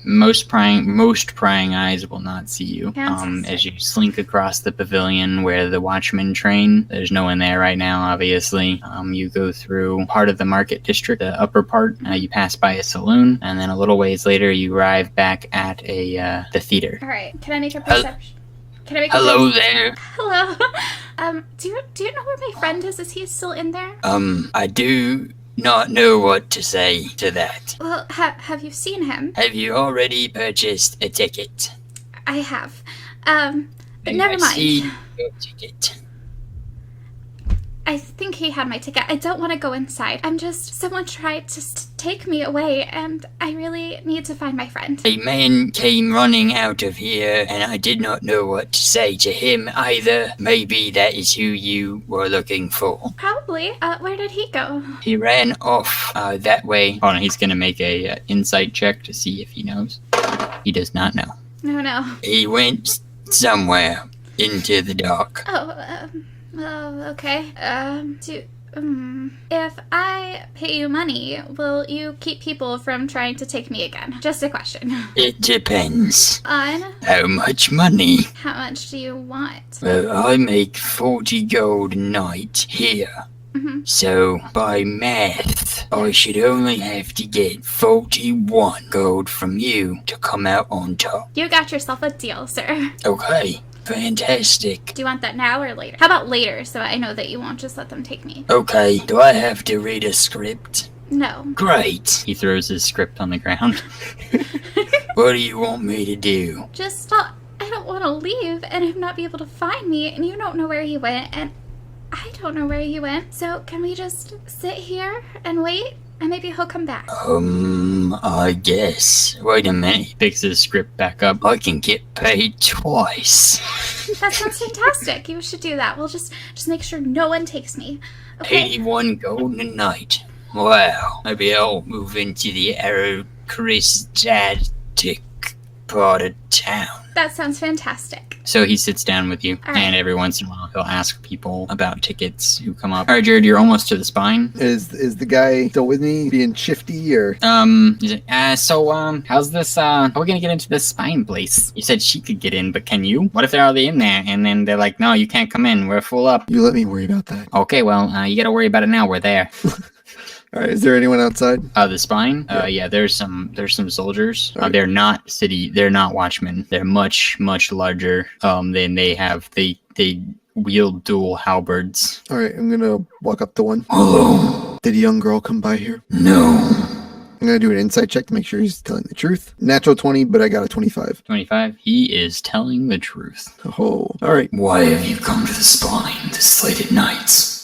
Speaker 1: Most prying eyes will not see you.
Speaker 2: Fantastic.
Speaker 1: As you slink across the pavilion where the watchmen train. There's no one there right now, obviously. You go through part of the market district, the upper part. You pass by a saloon, and then a little ways later, you arrive back at the theater.
Speaker 2: Alright, can I make a perception?
Speaker 1: Hello there.
Speaker 2: Hello. Do you know where my friend is? Is he still in there?
Speaker 1: I do not know what to say to that.
Speaker 2: Well, have you seen him?
Speaker 1: Have you already purchased a ticket?
Speaker 2: I have. But never mind.
Speaker 1: See your ticket.
Speaker 2: I think he had my ticket. I don't want to go inside. Someone tried to take me away, and I really need to find my friend.
Speaker 1: A man came running out of here, and I did not know what to say to him either. Maybe that is who you were looking for.
Speaker 2: Probably. Where did he go?
Speaker 1: He ran off that way. Hold on, he's gonna make a insight check to see if he knows. He does not know.
Speaker 2: No.
Speaker 1: He went somewhere into the dark.
Speaker 2: Okay. If I pay you money, will you keep people from trying to take me again? Just a question.
Speaker 1: It depends.
Speaker 2: On
Speaker 1: How much money?
Speaker 2: how much do you want?
Speaker 1: Well, I make 40 gold a night here. So, by math, I should only have to get 41 gold from you to come out on top.
Speaker 2: You got yourself a deal, sir.
Speaker 1: Okay, fantastic.
Speaker 2: Do you want that now or later? How about later, so I know that you won't just let them take me?
Speaker 1: Okay, do I have to read a script?
Speaker 2: No.
Speaker 1: Great. He throws his script on the ground. What do you want me to do?
Speaker 2: Just, I don't want to leave and him not be able to find me, and you don't know where he went, and I don't know where he went. So can we just sit here and wait? And maybe he'll come back.
Speaker 1: I guess. Wait a minute. He picks his script back up. I can get paid twice.
Speaker 2: That sounds fantastic. You should do that. We'll just make sure no one takes me. Okay?
Speaker 1: 81 gold a night. Wow. Maybe I'll move into the aristocratic part of town.
Speaker 2: That sounds fantastic.
Speaker 1: So he sits down with you,
Speaker 2: All right.
Speaker 1: and every once in a while he'll ask people about tickets who come up. All right, Jared, you're almost to the spine.
Speaker 3: Is the guy still with me, being shifty, or?
Speaker 1: He's like, how's this, how are we gonna get into this spine place? You said she could get in, but can you? What if they're already in there, and then they're like, no, you can't come in, we're full up.
Speaker 3: You let me worry about that.
Speaker 1: Okay, well, you gotta worry about it now, we're there.
Speaker 3: All right, is there anyone outside?
Speaker 1: The spine? Yeah, there's some soldiers. They're not watchmen. They're much larger. Than they wield dual halberds.
Speaker 3: All right, I'm gonna walk up to one.
Speaker 1: Hello.
Speaker 3: Did a young girl come by here?
Speaker 1: No.
Speaker 3: I'm gonna do an insight check to make sure he's telling the truth. Natural 20, but I got a 25.
Speaker 1: 25. He is telling the truth.
Speaker 3: Oh, all right.
Speaker 1: Why have you come to the spine this late at night?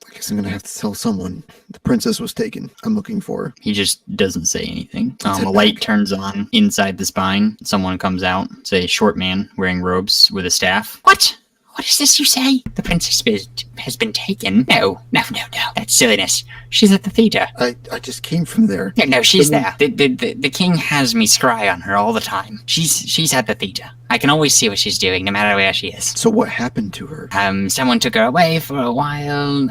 Speaker 3: I guess I'm gonna have to tell someone. The princess was taken. I'm looking for her.
Speaker 1: He just doesn't say anything.
Speaker 3: Let's
Speaker 1: A
Speaker 3: head
Speaker 1: light
Speaker 3: back.
Speaker 1: turns on inside the spine. Someone comes out. It's a short man wearing robes with a staff. What? What is this you say? The princess has been taken? No. That's silliness. She's at the theater.
Speaker 3: I just came from there.
Speaker 1: No, she's there. The king has me scry on her all the time. She's at the theater. I can always see what she's doing, no matter where she is.
Speaker 3: So what happened to her?
Speaker 1: Someone took her away for a while.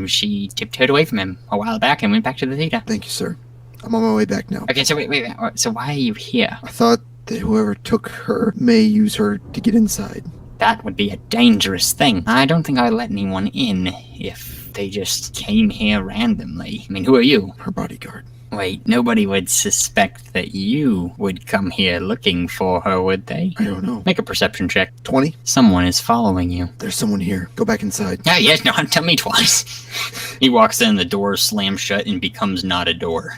Speaker 1: She tiptoed away from him a while back and went back to the theater.
Speaker 3: Thank you, sir. I'm on my way back now.
Speaker 1: Okay, so wait. So why are you here?
Speaker 3: I thought that whoever took her may use her to get inside.
Speaker 1: That would be a dangerous thing. I don't think I'd let anyone in if they just came here randomly. I mean, who are you?
Speaker 3: Her bodyguard.
Speaker 1: Wait, nobody would suspect that you would come here looking for her, would they?
Speaker 3: I don't know.
Speaker 1: Make a perception check.
Speaker 3: 20?
Speaker 1: Someone is following you.
Speaker 3: There's someone here. Go back inside.
Speaker 1: Yes, no, tell me twice. He walks in, the door slams shut and becomes not a door.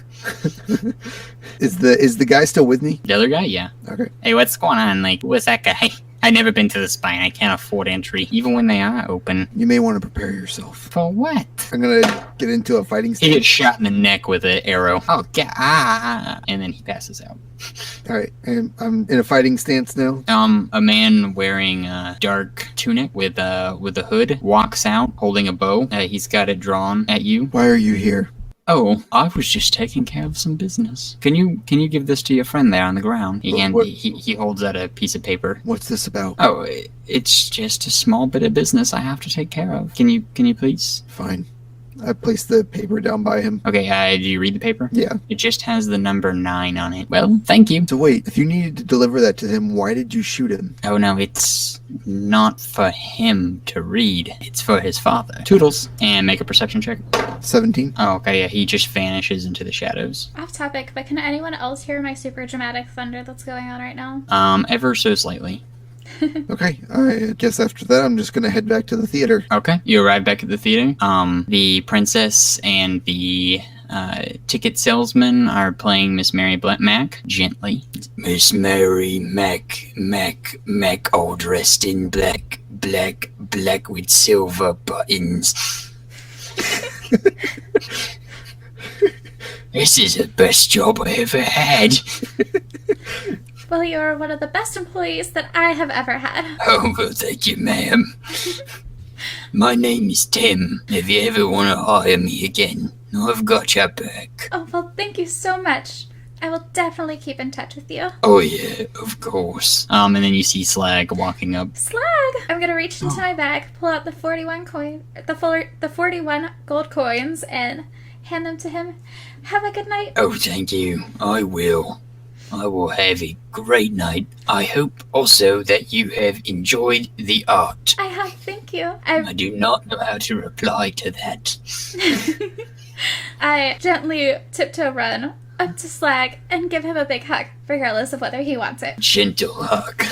Speaker 3: Is the guy still with me?
Speaker 1: The other guy? Yeah.
Speaker 3: Okay.
Speaker 1: Hey, what's going on? Like, who is that guy? I've never been to the spine. I can't afford entry, even when they are open.
Speaker 3: You may want to prepare yourself.
Speaker 1: For what?
Speaker 3: I'm gonna get into a fighting
Speaker 1: He
Speaker 3: stage.
Speaker 1: gets shot in the neck with an arrow. Oh, and then he passes out.
Speaker 3: All right, and I'm in a fighting stance now.
Speaker 1: A man wearing a dark tunic with a hood walks out holding a bow. He's got it drawn at you.
Speaker 3: Why are you here?
Speaker 1: Oh, I was just taking care of some business. Can you give this to your friend there on the ground? He holds out a piece of paper.
Speaker 3: What's this about?
Speaker 1: Oh, it's just a small bit of business I have to take care of. Can you please?
Speaker 3: Fine. I placed the paper down by him.
Speaker 1: Okay, do you read the paper?
Speaker 3: Yeah.
Speaker 1: It just has the number 9 on it. Well, thank you.
Speaker 3: So wait, if you needed to deliver that to him, why did you shoot him?
Speaker 1: Oh no, it's not for him to read. It's for his father. Toodles. And make a perception check.
Speaker 3: 17.
Speaker 1: Oh, okay, yeah, he just vanishes into the shadows.
Speaker 2: Off topic, but can anyone else hear my super dramatic thunder that's going on right now?
Speaker 1: Ever so slightly.
Speaker 3: Okay, I guess after that I'm just gonna head back to the theater.
Speaker 1: Okay, you arrive back at the theater. The princess and the ticket salesman are playing Miss Mary Mac gently. Miss Mary Mac, all dressed in black with silver buttons. This is the best job I ever had.
Speaker 2: Well, you are one of the best employees that I have ever had.
Speaker 1: Oh, well, thank you, ma'am. My name is Tim. If you ever want to hire me again, I've got your back.
Speaker 2: Oh, well, thank you so much. I will definitely keep in touch with you.
Speaker 1: Oh, yeah, of course. And then you see Slag walking up.
Speaker 2: Slag! I'm gonna reach into my bag, pull out the 41 gold coins, and hand them to him. Have a good night.
Speaker 1: Oh, thank you. I will. I will have a great night. I hope also that you have enjoyed the art.
Speaker 2: I have, thank you.
Speaker 1: I do not know how to reply to that.
Speaker 2: I gently tiptoe run up to Slag and give him a big hug, regardless of whether he wants it.
Speaker 1: Gentle hug.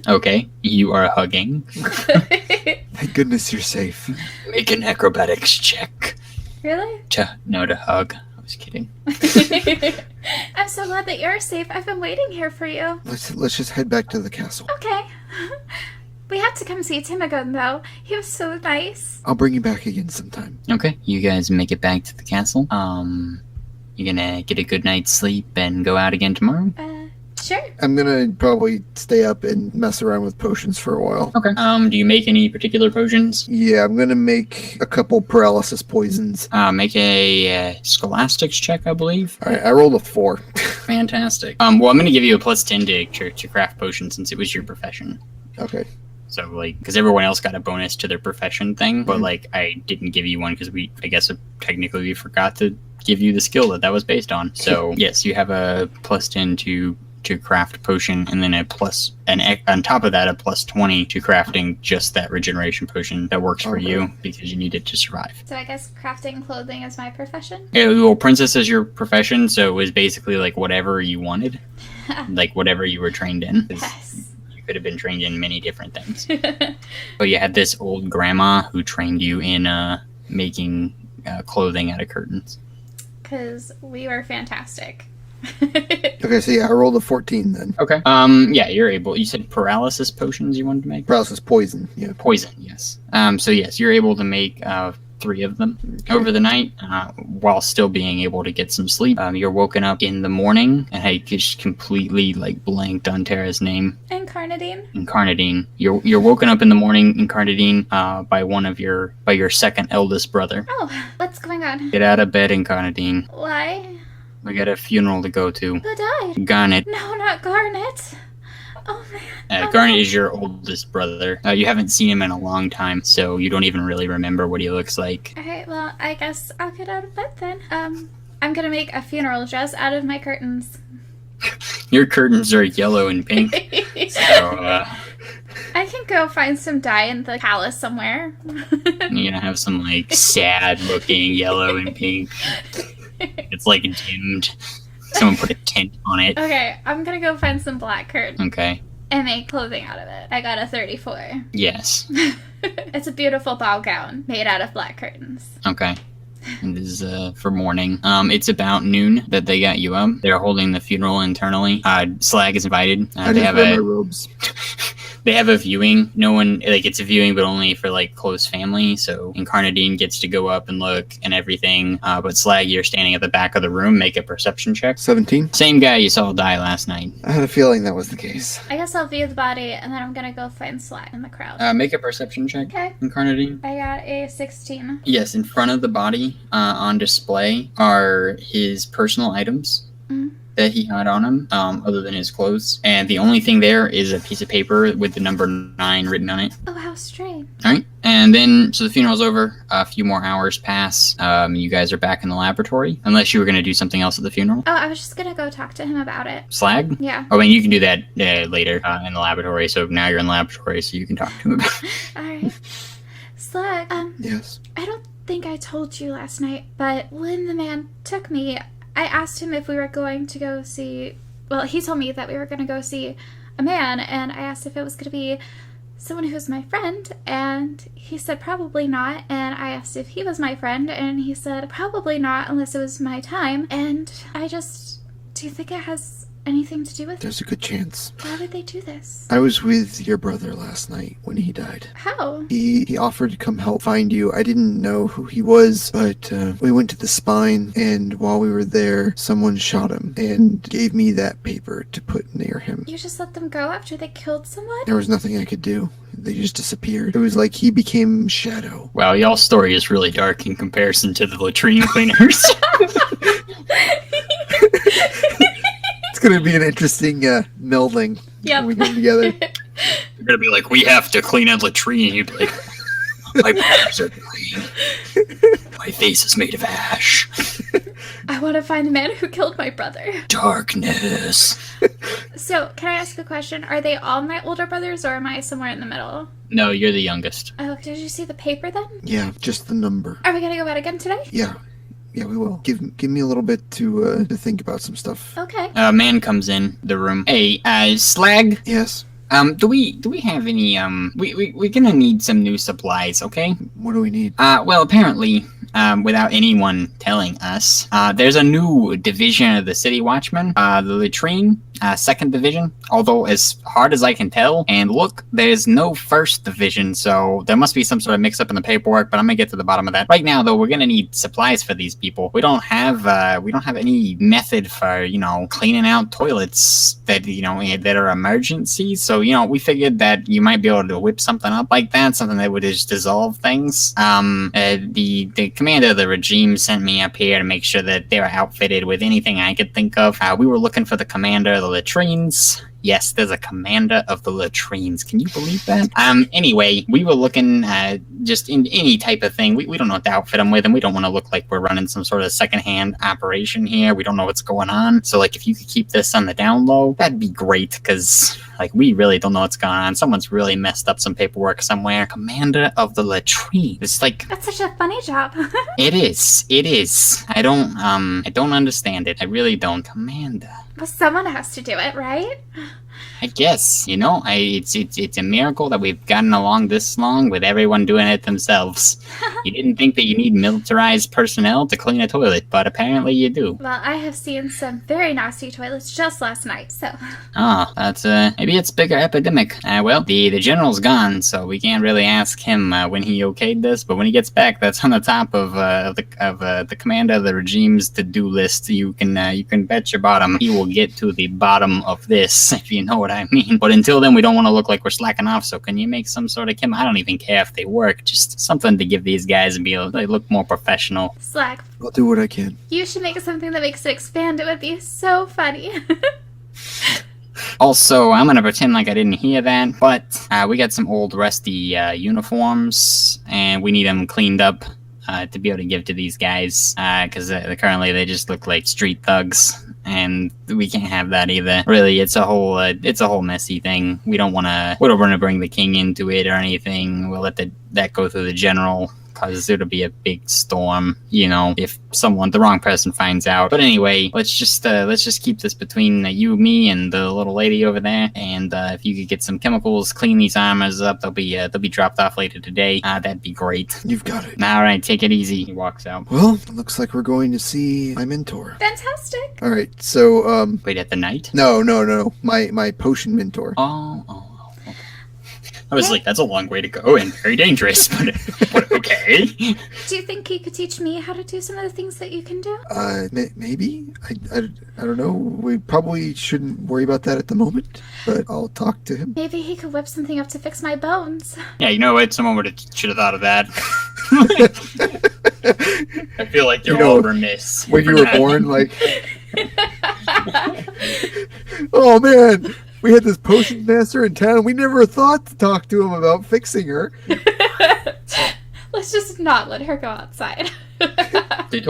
Speaker 1: Okay, you are hugging.
Speaker 3: Thank goodness you're safe.
Speaker 1: Make an acrobatics check.
Speaker 2: Really?
Speaker 1: To hug. I was kidding.
Speaker 2: I'm so glad that you're safe. I've been waiting here for you.
Speaker 3: Let's just head back to the castle.
Speaker 2: Okay. We have to come see Tim again, though. He was so nice.
Speaker 3: I'll bring you back again sometime.
Speaker 1: Okay, you guys make it back to the castle. You're gonna get a good night's sleep and go out again tomorrow?
Speaker 2: Sure.
Speaker 3: I'm gonna probably stay up and mess around with potions for a while.
Speaker 1: Okay. Do you make any particular potions?
Speaker 3: Yeah, I'm gonna make a couple paralysis poisons.
Speaker 1: Make a scholastics check, I believe.
Speaker 3: Alright, I rolled a 4.
Speaker 1: Fantastic. Well, I'm gonna give you a plus 10 to craft potions since it was your profession.
Speaker 3: Okay.
Speaker 1: So, like, because everyone else got a bonus to their profession thing, but, like, I didn't give you one because I guess technically we forgot to give you the skill that was based on. So, yes, you have a plus 10 to craft potion, and then on top of that, a plus 20 to crafting just that regeneration potion that works for you because you need it to survive.
Speaker 2: So I guess crafting clothing is my profession?
Speaker 1: Yeah, well, princess is your profession, so it was basically, like, whatever you wanted. Like, whatever you were trained in.
Speaker 2: Yes.
Speaker 1: Could have been trained in many different things. But you had this old grandma who trained you in making clothing out of curtains.
Speaker 2: Because we were fantastic.
Speaker 3: Okay, so yeah, I rolled a 14 then.
Speaker 1: Okay. Yeah, you're able. You said paralysis potions you wanted to make?
Speaker 3: Paralysis poison, yeah.
Speaker 1: Poison, yes. So yes, you're able to make 3 of them over the night while still being able to get some sleep. You're woken up in the morning, and I just completely blanked on Tara's name. Incarnadine. You're woken up in the morning, Incarnadine, by your second eldest brother.
Speaker 2: Oh, what's going on?
Speaker 1: Get out of bed, Incarnadine.
Speaker 2: Why?
Speaker 1: We got a funeral to go to.
Speaker 2: Who died?
Speaker 1: Garnet.
Speaker 2: No, not Garnet. Oh, man.
Speaker 1: Garnet is your oldest brother. You haven't seen him in a long time, so you don't even really remember what he looks like.
Speaker 2: Alright, well, I guess I'll get out of bed then. I'm gonna make a funeral dress out of my curtains.
Speaker 1: Your curtains are yellow and pink, so,
Speaker 2: I can go find some dye in the palace somewhere.
Speaker 1: you're gonna have some, sad-looking yellow and pink. It's, dimmed. Someone put a tint on it.
Speaker 2: Okay, I'm gonna go find some black curtains.
Speaker 1: Okay.
Speaker 2: And make clothing out of it. I got a 34.
Speaker 1: Yes.
Speaker 2: It's a beautiful ball gown made out of black curtains.
Speaker 1: Okay. And this is for morning. It's about noon that they got you up. They're holding the funeral internally. Slag is invited.
Speaker 3: I didn't wear my robes.
Speaker 1: They have a viewing. No one, it's a viewing, but only for, close family. So Incarnadine gets to go up and look and everything. But Slag, you're standing at the back of the room. Make a perception check.
Speaker 3: 17.
Speaker 1: Same guy you saw die last night.
Speaker 3: I had a feeling that was the case.
Speaker 2: I guess I'll view the body, and then I'm gonna go find Slag in the crowd.
Speaker 1: Make a perception check.
Speaker 2: Okay.
Speaker 1: Incarnadine.
Speaker 2: I got a 16.
Speaker 1: Yes, in front of the body on display are his personal items that he had on him, other than his clothes. And the only thing there is a piece of paper with the number 9 written on it.
Speaker 2: Oh, how strange.
Speaker 1: All right. And then, so the funeral's over. A few more hours pass. You guys are back in the laboratory. Unless you were going to do something else at the funeral.
Speaker 2: Oh, I was just gonna go talk to him about it.
Speaker 1: Slag?
Speaker 2: Yeah.
Speaker 1: Oh, and you can do that later in the laboratory. So now you're in the laboratory, so you can talk to him about it.
Speaker 2: Alright. Slag,
Speaker 3: Yes.
Speaker 2: I don't think I told you last night, but when the man took me, I asked him if we were going to go see... Well, he told me that we were going to go see a man, and I asked if it was going to be someone who's my friend, and he said probably not, and I asked if he was my friend, and he said probably not unless it was my time, and I just... Do you think it has anything to do with it?
Speaker 3: There's a good chance.
Speaker 2: Why would they do this?
Speaker 3: I was with your brother last night when he died.
Speaker 2: How?
Speaker 3: He offered to come help find you. I didn't know who he was, but we went to the spine, and while we were there, someone shot him and gave me that paper to put near him.
Speaker 2: You just let them go after they killed someone?
Speaker 3: There was nothing I could do. They just disappeared. It was like he became shadow.
Speaker 1: Wow, y'all's story is really dark in comparison to the latrine cleaners.
Speaker 3: It's going to be an interesting melding when we come together.
Speaker 1: You're gonna be like, we have to clean a latrine. You'd be like, my pores are clean. My face is made of ash.
Speaker 2: I want to find the man who killed my brother.
Speaker 1: Darkness.
Speaker 2: So, can I ask a question? Are they all my older brothers, or am I somewhere in the middle?
Speaker 1: No, you're the youngest.
Speaker 2: Oh, did you see the paper then?
Speaker 3: Yeah, just the number.
Speaker 2: Are we gonna go out again today?
Speaker 3: Yeah, we will. Give me a little bit to think about some stuff.
Speaker 2: Okay.
Speaker 1: A man comes in the room. Hey, Slag?
Speaker 3: Yes?
Speaker 1: Do we have any, we're gonna need some new supplies, okay?
Speaker 3: What do we need?
Speaker 1: Well, apparently, without anyone telling us, there's a new division of the City Watchmen, the latrine, second division, although as hard as I can tell, and look, there's no first division, so there must be some sort of mix-up in the paperwork, but I'm gonna get to the bottom of that. Right now, though, we're gonna need supplies for these people. We don't have any method for, cleaning out toilets that, that are emergencies, so, we figured that you might be able to whip something up like that, something that would just dissolve things. The commander of the regime sent me up here to make sure that they were outfitted with anything I could think of. We were looking for the commander of the latrines. Yes, there's a commander of the latrines. Can you believe that? Anyway, we were looking just in any type of thing. We don't know what to outfit them with, and we don't want to look like we're running some sort of secondhand operation here. We don't know what's going on. So, if you could keep this on the down low, that'd be great, because, we really don't know what's going on. Someone's really messed up some paperwork somewhere. Commander of the latrine. It's
Speaker 2: That's such a funny job.
Speaker 1: It is. I don't understand it. I really don't. Commander.
Speaker 2: Well, someone has to do it, right?
Speaker 1: I guess, it's a miracle that we've gotten along this long with everyone doing it themselves. You didn't think that you need militarized personnel to clean a toilet, but apparently you do.
Speaker 2: Well, I have seen some very nasty toilets just last night, so...
Speaker 1: Oh, that's, maybe it's bigger epidemic. Well, the general's gone, so we can't really ask him when he okayed this, but when he gets back, that's on the top of the commander of the regime's to-do list. You can bet your bottom he will get to the bottom of this, if you know what I mean. But until then, we don't want to look like we're slacking off, so can you make some sort of I don't even care if they work, just something to give these guys and be able to look more professional.
Speaker 2: Slag,
Speaker 3: I'll do what I can.
Speaker 2: you should make something that makes it expand. It would be so funny.
Speaker 1: Also, I'm gonna pretend like I didn't hear that, but we got some old rusty uniforms, and we need them cleaned up to be able to give to these guys, because currently they just look like street thugs, and we can't have that either. Really, it's a whole messy thing. We don't want to bring the king into it or anything. We'll let that go through the general, because it'll be a big storm, if the wrong person finds out. But anyway, let's just keep this between you, me, and the little lady over there. And if you could get some chemicals, clean these armors up, they'll be dropped off later today. That'd be great.
Speaker 3: You've got it.
Speaker 1: All right, take it easy. He walks out.
Speaker 3: Well, it looks like we're going to see my mentor.
Speaker 2: Fantastic.
Speaker 3: All right, so
Speaker 1: Wait, at the night?
Speaker 3: No, my potion mentor.
Speaker 1: Oh. I was like, that's a long way to go and very dangerous, but okay.
Speaker 2: Do you think he could teach me how to do some of the things that you can do?
Speaker 3: Maybe. I don't know. We probably shouldn't worry about that at the moment, but I'll talk to him.
Speaker 2: Maybe he could whip something up to fix my bones.
Speaker 1: Yeah, you know what? Someone should have thought of that. I feel like you're all remiss.
Speaker 3: When you were born, oh man, we had this potion master in town. We never thought to talk to him about fixing her.
Speaker 2: Let's just not let her go outside.
Speaker 1: They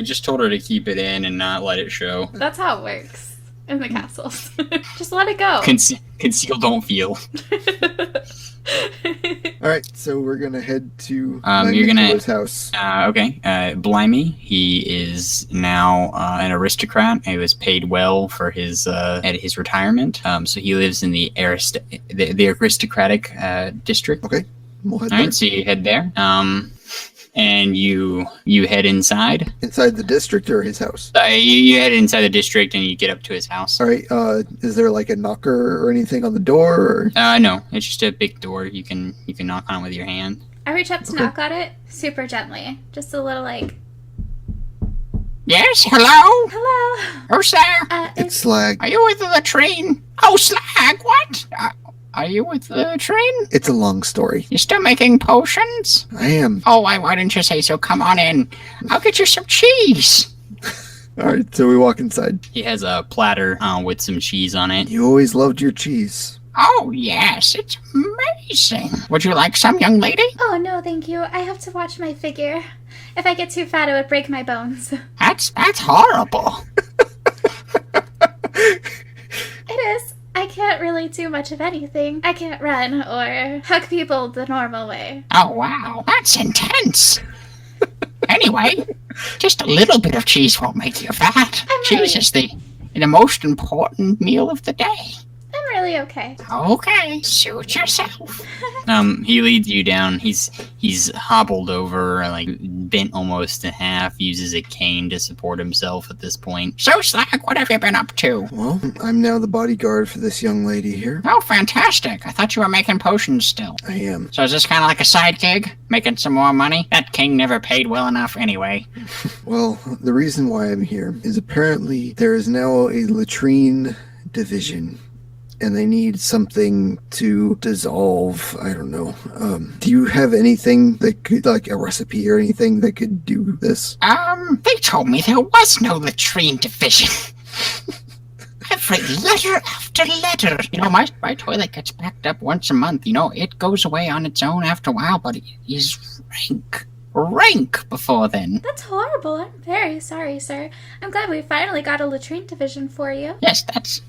Speaker 1: just told her to keep it in and not let it show.
Speaker 2: That's how it works in the castles. Just let it go.
Speaker 1: Conceal, don't feel.
Speaker 3: All right, so we're gonna head to
Speaker 1: Magneto's
Speaker 3: house.
Speaker 1: Okay. Blimey, he is now an aristocrat. He was paid well for his at his retirement. So he lives in the aristocratic district.
Speaker 3: Okay, we'll head
Speaker 1: All
Speaker 3: there.
Speaker 1: right, so you head there. And you head inside.
Speaker 3: Inside the district or his house?
Speaker 1: You head inside the district and you get up to his house.
Speaker 3: All right. Is there like a knocker or anything on the door? Or?
Speaker 1: No, it's just a big door. You can knock on it with your hand.
Speaker 2: I reach up to knock on it super gently. Just a little like,
Speaker 1: Yes, hello?
Speaker 2: hello.
Speaker 1: Who's there?
Speaker 3: It's Slag.
Speaker 1: Are you with the latrine? Oh, Slag, what? Are you with the latrine?
Speaker 3: It's a long story.
Speaker 1: You still making potions?
Speaker 3: I am.
Speaker 1: Oh, why didn't you say so? Come on in. I'll get you some cheese.
Speaker 3: All right, so we walk inside.
Speaker 1: He has a platter with some cheese on it.
Speaker 3: You always loved your cheese.
Speaker 1: Oh, yes, it's amazing. Would you like some, young lady?
Speaker 2: Oh, no, thank you. I have to watch my figure. If I get too fat, it would break my bones.
Speaker 1: That's horrible.
Speaker 2: It is. I can't really do much of anything. I can't run or hug people the normal way.
Speaker 1: Oh, wow, that's intense. Anyway, just a little bit of cheese won't make you fat. Cheese is the most important meal of the day.
Speaker 2: I'm really okay.
Speaker 1: Okay, suit yourself. He leads you down. He's hobbled over, like bent almost in half, uses a cane to support himself at this point. So, Slag, what have you been up to?
Speaker 3: Well, I'm now the bodyguard for this young lady here.
Speaker 1: Oh, fantastic. I thought you were making potions still.
Speaker 3: I am.
Speaker 1: So is this kind of like a side gig? Making some more money? That king never paid well enough anyway.
Speaker 3: Well, the reason why I'm here is apparently there is now a latrine division. And they need something to dissolve. I don't know. Do you have anything that could, like a recipe or anything that could do this?
Speaker 1: They told me there was no latrine division. Every letter after letter. You know, my toilet gets backed up once a month. You know, it goes away on its own after a while, but it is rank before then.
Speaker 2: That's horrible. I'm very sorry, sir. I'm glad we finally got a latrine division for you.
Speaker 1: Yes, that's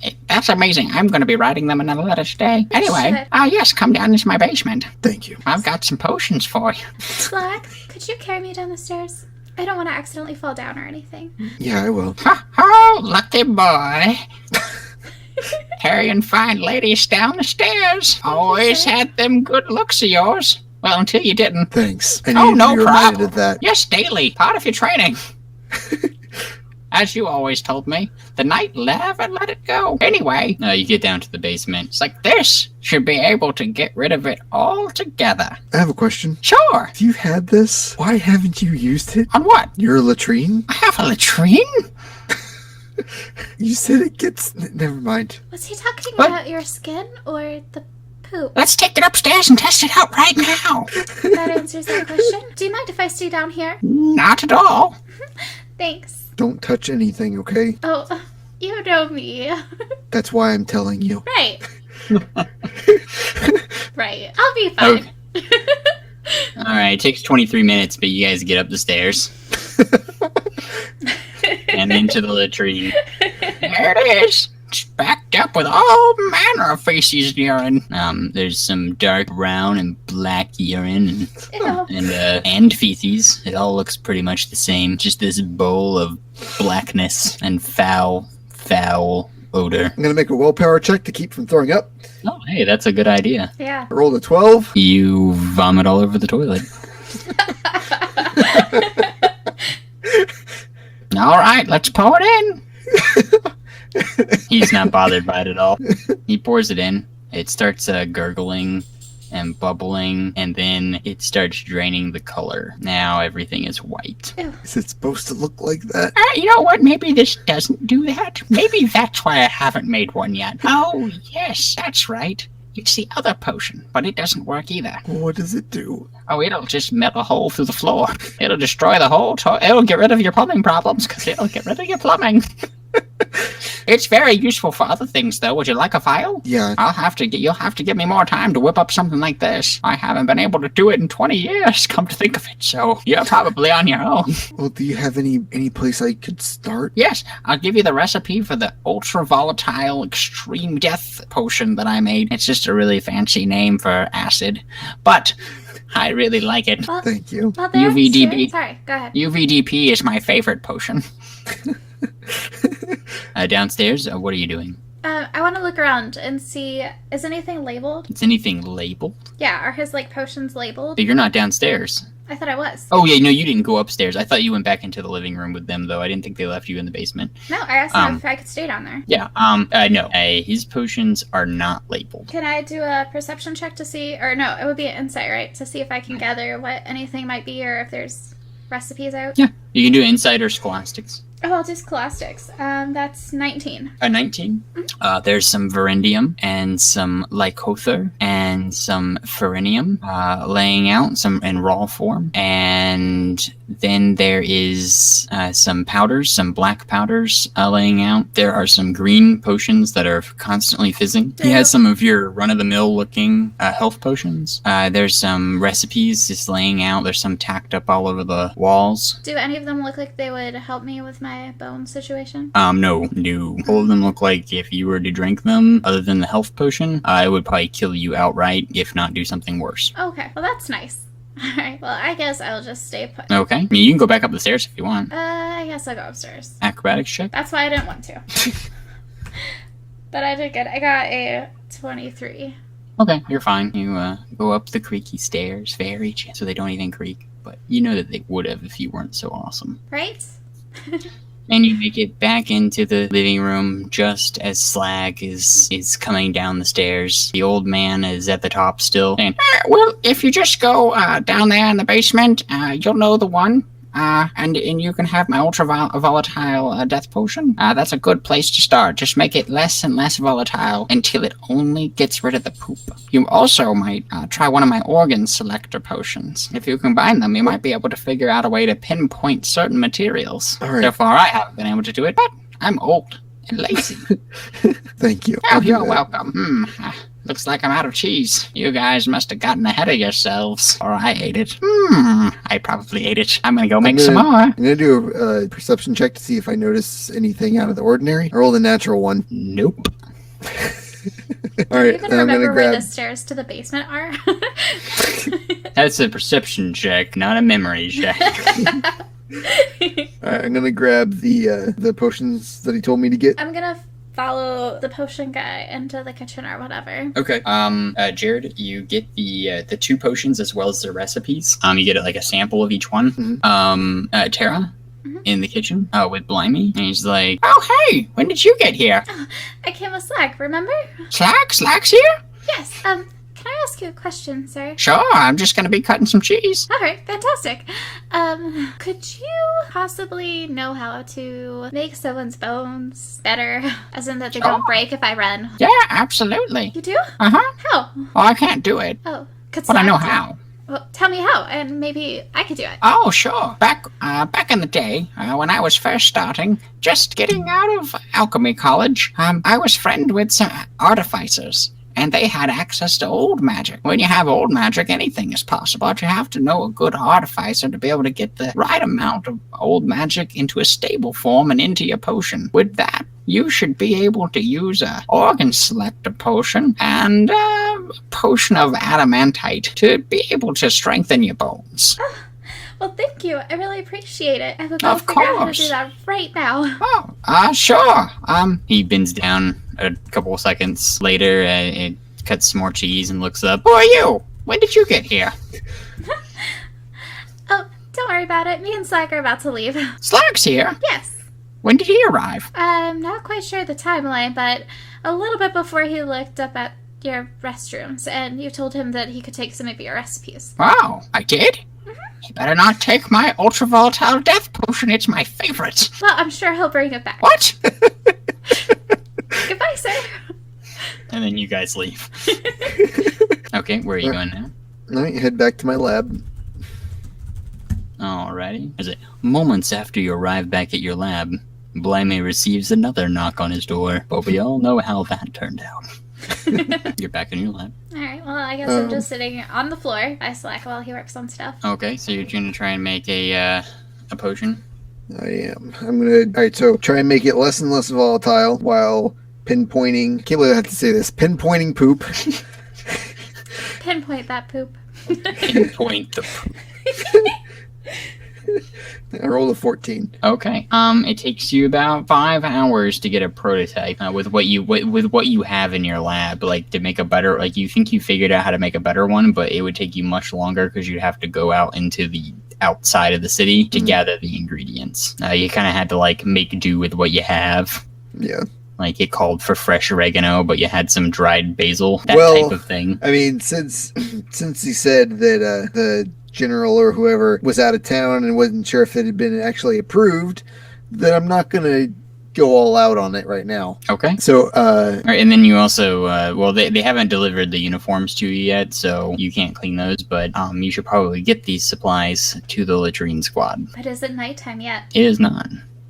Speaker 1: amazing. I'm going to be writing them another letter today. Anyway, yes, come down into my basement.
Speaker 3: Thank you.
Speaker 1: I've got some potions for you.
Speaker 2: Slag, could you carry me down the stairs? I don't want to accidentally fall down or anything.
Speaker 3: Yeah, I will.
Speaker 1: Ha ha, lucky boy. Carrying fine ladies down the stairs. Always had them good looks of yours. Well, until you didn't.
Speaker 3: Thanks. I
Speaker 1: Oh,
Speaker 3: needed
Speaker 1: no
Speaker 3: to be reminded
Speaker 1: problem.
Speaker 3: of that.
Speaker 1: Yes, daily. Part of your training. As you always told me, the night never let it go. Anyway, you get down to the basement. It's like, this should be able to get rid of it altogether.
Speaker 3: I have a question.
Speaker 1: Sure.
Speaker 3: If you've had this, why haven't you used it?
Speaker 1: On what?
Speaker 3: Your latrine?
Speaker 1: I have a latrine?
Speaker 3: You said it gets... Never mind.
Speaker 2: Was he talking
Speaker 1: What?
Speaker 2: about your skin or the poop?
Speaker 1: Let's take it upstairs and test it out right now.
Speaker 2: That answers that question. Do you mind if I stay down here?
Speaker 1: Not at all.
Speaker 2: Thanks.
Speaker 3: Don't touch anything, okay?
Speaker 2: Oh, you know me.
Speaker 3: That's why I'm telling you.
Speaker 2: Right. Right. I'll be fine.
Speaker 1: Alright, it takes 23 minutes, but you guys get up the stairs. And into the latrine. There it is. It's backed up with all manner of feces urine. There's some dark brown and black urine
Speaker 2: Ew.
Speaker 1: and feces. It all looks pretty much the same. Just this bowl of blackness and foul odor.
Speaker 3: I'm gonna make a willpower check to keep from throwing up.
Speaker 1: Oh, hey, that's a good idea.
Speaker 2: Yeah.
Speaker 3: I rolled a 12.
Speaker 1: You vomit all over the toilet. All right, let's pour it in. He's not bothered by it at all. He pours it in. It starts gurgling and bubbling, and then it starts draining the color. Now everything is white.
Speaker 3: Is it supposed to look like that?
Speaker 1: You know what? Maybe this doesn't do that. Maybe that's why I haven't made one yet. Oh, yes, that's right. It's the other potion, but it doesn't work either.
Speaker 3: What does it do?
Speaker 1: Oh, it'll just melt a hole through the floor. It'll destroy the whole it'll get rid of your plumbing problems, because it'll get rid of your plumbing. It's very useful for other things, though. Would you like a file?
Speaker 3: Yeah.
Speaker 1: You'll have to give me more time to whip up something like this. I haven't been able to do it in 20 years, come to think of it, so you're probably on your own.
Speaker 3: Well, do you have any place I could start?
Speaker 1: Yes, I'll give you the recipe for the ultra-volatile extreme death potion that I made. It's just a really fancy name for acid, but I really like it.
Speaker 2: Well,
Speaker 3: Thank you.
Speaker 2: well, there,
Speaker 1: UVDB.
Speaker 2: Sorry, go ahead.
Speaker 1: UVDP is my favorite potion. Downstairs, what are you doing?
Speaker 2: I want to look around and see, is anything labeled?
Speaker 1: Is anything labeled?
Speaker 2: Yeah, are his, potions labeled?
Speaker 1: You're not downstairs.
Speaker 2: I thought I was.
Speaker 1: Oh, yeah, no, you didn't go upstairs. I thought you went back into the living room with them, though. I didn't think they left you in the basement.
Speaker 2: No, I asked him if I could stay down there.
Speaker 1: Yeah, no. His potions are not labeled.
Speaker 2: Can I do a perception check to see, or no, it would be an insight, right? To see if I can gather what anything might be or if there's recipes out?
Speaker 1: Yeah, you can do insight or scholastics.
Speaker 2: Oh, I'll do scholastics. That's 19.
Speaker 1: A 19? There's some verendium and some lycother and some ferinium laying out, some in raw form. And then there is some powders, some black powders laying out. There are some green potions that are constantly fizzing. He has some of your run-of-the-mill looking health potions. There's some recipes just laying out. There's some tacked up all over the walls.
Speaker 2: Do any of them look like they would help me with my bone situation?
Speaker 1: No. All of them look like if you were to drink them, other than the health potion, it would probably kill you outright, if not do something worse.
Speaker 2: Okay, well that's nice. Alright, well I guess I'll just stay put.
Speaker 1: Okay. I mean, you can go back up the stairs if you want.
Speaker 2: I guess I'll go upstairs.
Speaker 1: Acrobatics check?
Speaker 2: That's why I didn't want to. But I did good. I got a 23.
Speaker 1: Okay, you're fine. You go up the creaky stairs very gently, so they don't even creak. But you know that they would have if you weren't so awesome.
Speaker 2: Right?
Speaker 1: And you make it back into the living room just as Slag is coming down the stairs. The old man is at the top still. Saying, well, if you just go down there in the basement, you'll know the one. And you can have my ultra volatile death potion. That's a good place to start. Just make it less and less volatile until it only gets rid of the poop. You also might try one of my organ selector potions. If you combine them, you might be able to figure out a way to pinpoint certain materials.
Speaker 3: All right.
Speaker 1: So far, I haven't been able to do it, but I'm old and lazy.
Speaker 3: Thank you.
Speaker 1: Oh, you're welcome. Looks like I'm out of cheese. You guys must have gotten ahead of yourselves. Or I ate it. I probably ate it. I'm gonna go make some more.
Speaker 3: I'm gonna do a perception check to see if I notice anything out of the ordinary. I rolled a natural one.
Speaker 1: Nope.
Speaker 3: All right,
Speaker 2: Do you even
Speaker 3: then I'm gonna
Speaker 2: remember where
Speaker 3: grab.
Speaker 2: the stairs to the basement are?
Speaker 1: That's a perception check, not a memory check.
Speaker 3: All right, I'm gonna grab the potions that he told me to get.
Speaker 2: I'm gonna follow the potion guy into the kitchen or whatever.
Speaker 1: Okay. Jared, you get the two potions as well as the recipes. You get like a sample of each one.
Speaker 3: Mm-hmm.
Speaker 1: Tara, in the kitchen, with Blimey, and he's like, "Oh hey, when did you get here?"
Speaker 2: I came with Slag, remember?
Speaker 1: Slag's here?
Speaker 2: Yes, can I ask you a question, sir?
Speaker 1: Sure, I'm just gonna be cutting some cheese.
Speaker 2: Alright, fantastic. Could you possibly know how to make someone's bones better? As in that they don't break if I run.
Speaker 1: Yeah, absolutely.
Speaker 2: You do?
Speaker 1: Uh-huh.
Speaker 2: How?
Speaker 1: Well, I can't do it,
Speaker 2: Oh, could
Speaker 1: but I
Speaker 2: Slag
Speaker 1: know
Speaker 2: do it?
Speaker 1: how.
Speaker 2: Well, tell me how, and maybe I could do it.
Speaker 1: Oh, sure. Back in the day, when I was first starting, just getting out of alchemy college, I was friend with some artificers, and they had access to old magic. When you have old magic, anything is possible, but you have to know a good artificer to be able to get the right amount of old magic into a stable form and into your potion. With that, you should be able to use a organ selector potion and a potion of adamantite to be able to strengthen your bones.
Speaker 2: Well, thank you. I really appreciate it. I will go
Speaker 1: Of
Speaker 2: figure out how to
Speaker 1: course.
Speaker 2: do that right now.
Speaker 1: Oh, sure. He bends down a couple seconds later, and cuts some more cheese and looks up. Who are you? When did you get here?
Speaker 2: Oh, don't worry about it. Me and Slag are about to leave.
Speaker 1: Slag's here.
Speaker 2: Yes.
Speaker 1: When did he arrive?
Speaker 2: I'm not quite sure the timeline, but a little bit before he looked up at your restrooms, and you told him that he could take some of your recipes.
Speaker 1: Wow, I did? He better not take my ultra volatile death potion. It's my favorite.
Speaker 2: Well, I'm sure he'll bring it back.
Speaker 1: What?
Speaker 2: Goodbye, sir.
Speaker 1: And then you guys leave. Okay, where are you going now?
Speaker 3: All right, head back to my lab.
Speaker 1: Alrighty. Is it moments after you arrive back at your lab, Blimey receives another knock on his door, but we all know how that turned out. You're back in your lab.
Speaker 2: Alright, well, I guess I'm just sitting on the floor by Slack while he works on stuff.
Speaker 1: Okay, so you're gonna try and make a potion?
Speaker 3: I am. I'm gonna. All right, so try and make it less and less volatile while pinpointing. Can't believe I have to say this. Pinpointing poop.
Speaker 2: Pinpoint that poop.
Speaker 1: Pinpoint the poop.
Speaker 3: I rolled a 14.
Speaker 1: Okay. It takes you about 5 hours to get a prototype with what you have in your lab, like to make a better. Like you think you figured out how to make a better one, but it would take you much longer because you'd have to go out into the outside of the city to gather the ingredients. You kind of had to like make do with what you have.
Speaker 3: Yeah.
Speaker 1: Like it called for fresh oregano, but you had some dried basil, that type of thing.
Speaker 3: I mean, since he said that the general or whoever was out of town and wasn't sure if it had been actually approved, then I'm not gonna go all out on it right now.
Speaker 1: Okay.
Speaker 3: So,
Speaker 1: all right, and then you also, they haven't delivered the uniforms to you yet, so you can't clean those, but you should probably get these supplies to the latrine squad.
Speaker 2: But is it nighttime yet?
Speaker 1: It is not.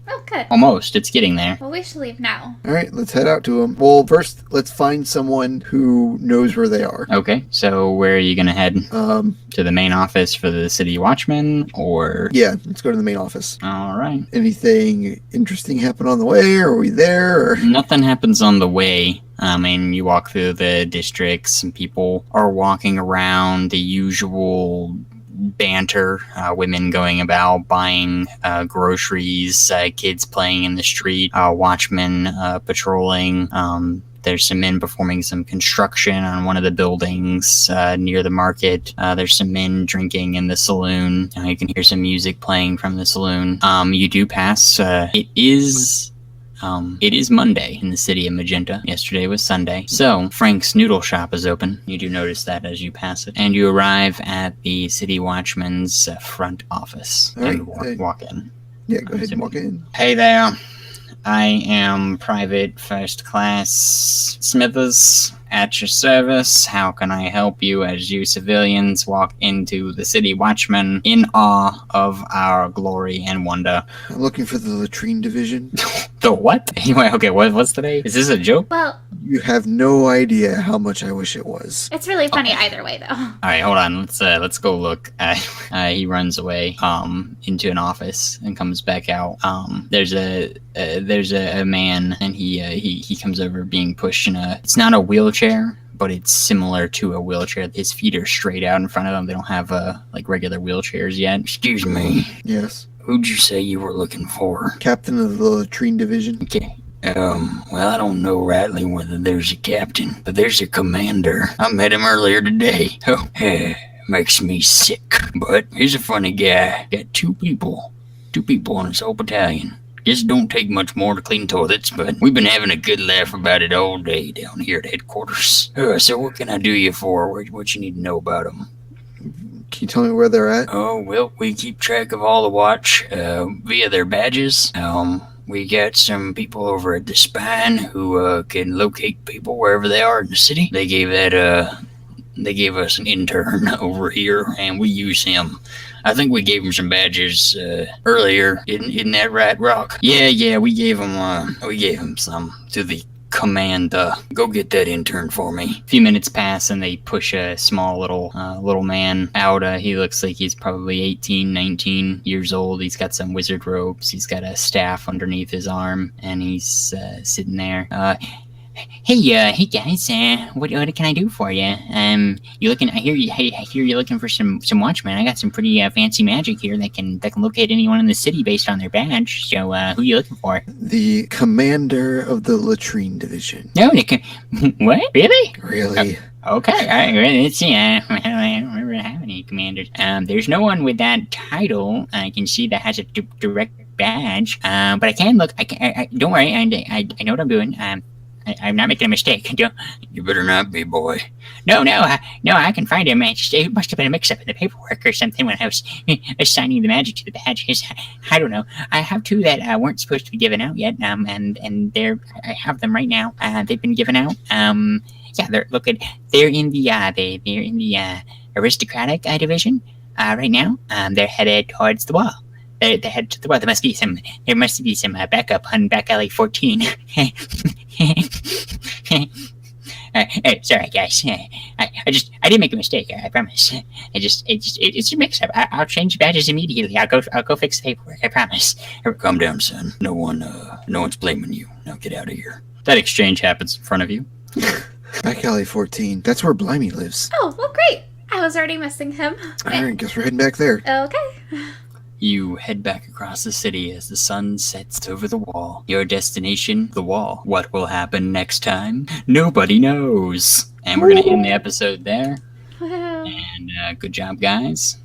Speaker 2: Oh, good.
Speaker 1: Almost. It's getting there.
Speaker 2: Well, we should leave now.
Speaker 3: All right, let's head out to them. Well, first, let's find someone who knows where they are.
Speaker 1: Okay, so where are you going to head? To the main office for the city watchman, or?
Speaker 3: Yeah, let's go to the main office.
Speaker 1: All right.
Speaker 3: Anything interesting happen on the way? Are we there? Or?
Speaker 1: Nothing happens on the way. And you walk through the districts, and people are walking around, the usual banter, women going about buying groceries, kids playing in the street, watchmen patrolling. There's some men performing some construction on one of the buildings near the market. There's some men drinking in the saloon. You can hear some music playing from the saloon. You do pass. It is Monday in the city of Magenta. Yesterday was Sunday. So, Frank's Noodle Shop is open. You do notice that as you pass it. And you arrive at the city watchman's front office.
Speaker 3: All right,
Speaker 1: and walk in.
Speaker 3: Yeah, go ahead and walk in.
Speaker 1: Hey there. I am Private First Class Smithers at your service. How can I help you as you civilians walk into the city watchman in awe of our glory and wonder?
Speaker 3: I'm looking for the latrine division.
Speaker 1: The what? Anyway, okay, what's today? Is this a joke?
Speaker 2: Well,
Speaker 3: you have no idea how much I wish it was.
Speaker 2: It's really funny either way, though.
Speaker 1: All right, hold on. Let's go look. He runs away into an office and comes back out. There's a man, and he comes over being pushed in a. It's not a wheelchair, but it's similar to a wheelchair. His feet are straight out in front of him. They don't have like regular wheelchairs yet. Excuse me.
Speaker 3: Yes.
Speaker 1: Who'd you say you were looking for?
Speaker 3: Captain of the latrine division.
Speaker 1: Okay. Well, I don't know rightly whether there's a captain, but there's a commander. I met him earlier today. Oh, makes me sick. But he's a funny guy. Got two people in his whole battalion. Guess it don't take much more to clean toilets, but we've been having a good laugh about it all day down here at headquarters. So what can I do you for? What you need to know about them?
Speaker 3: Can you tell me where they're at?
Speaker 1: Oh, well, we keep track of all the watch via their badges. We got some people over at the Spine who can locate people wherever they are in the city. They gave us an intern over here, and we use him. I think we gave him some badges earlier. Isn't that right, Rock? Yeah, we gave him some to the commander. Go get that intern for me. A few minutes pass, and they push a small little man out. He looks like he's probably 18, 19 years old. He's got some wizard robes. He's got a staff underneath his arm, and he's sitting there. Hey guys, what can I do for you? You looking? I hear you're looking for some watchmen. I got some pretty fancy magic here that can locate anyone in the city based on their badge. So, who are you looking for?
Speaker 3: The commander of the latrine division.
Speaker 1: No, what? Really?
Speaker 3: Really?
Speaker 1: Okay, all right, let's see. I don't remember having any commanders. There's no one with that title I can see that has a direct badge. But I can look. I don't worry. I know what I'm doing. I'm not making a mistake. You better not be, boy. No, I can find him. It must have been a mix-up in the paperwork or something when I was assigning the magic to the badges. I don't know. I have two that weren't supposed to be given out yet, and I have them right now. They've been given out. Yeah, they're in the aristocratic division right now. They're headed towards the wall. They're headed to the wall. There must be some backup on back alley 14. Sorry guys. I didn't make a mistake. I promise. It's a mix-up. I'll change badges immediately. I'll go fix the paperwork. I promise. Calm down, son. No one's blaming you. Now get out of here. That exchange happens in front of you.
Speaker 3: Back alley 14. That's where Blimey lives.
Speaker 2: Oh, well, great. I was already missing him.
Speaker 3: All right, guess we're heading back there.
Speaker 2: Okay.
Speaker 1: You head back across the city as the sun sets over the wall. Your destination, the wall. What will happen next time? Nobody knows. And we're going to end the episode there.
Speaker 2: Woohoo.
Speaker 1: And good job, guys.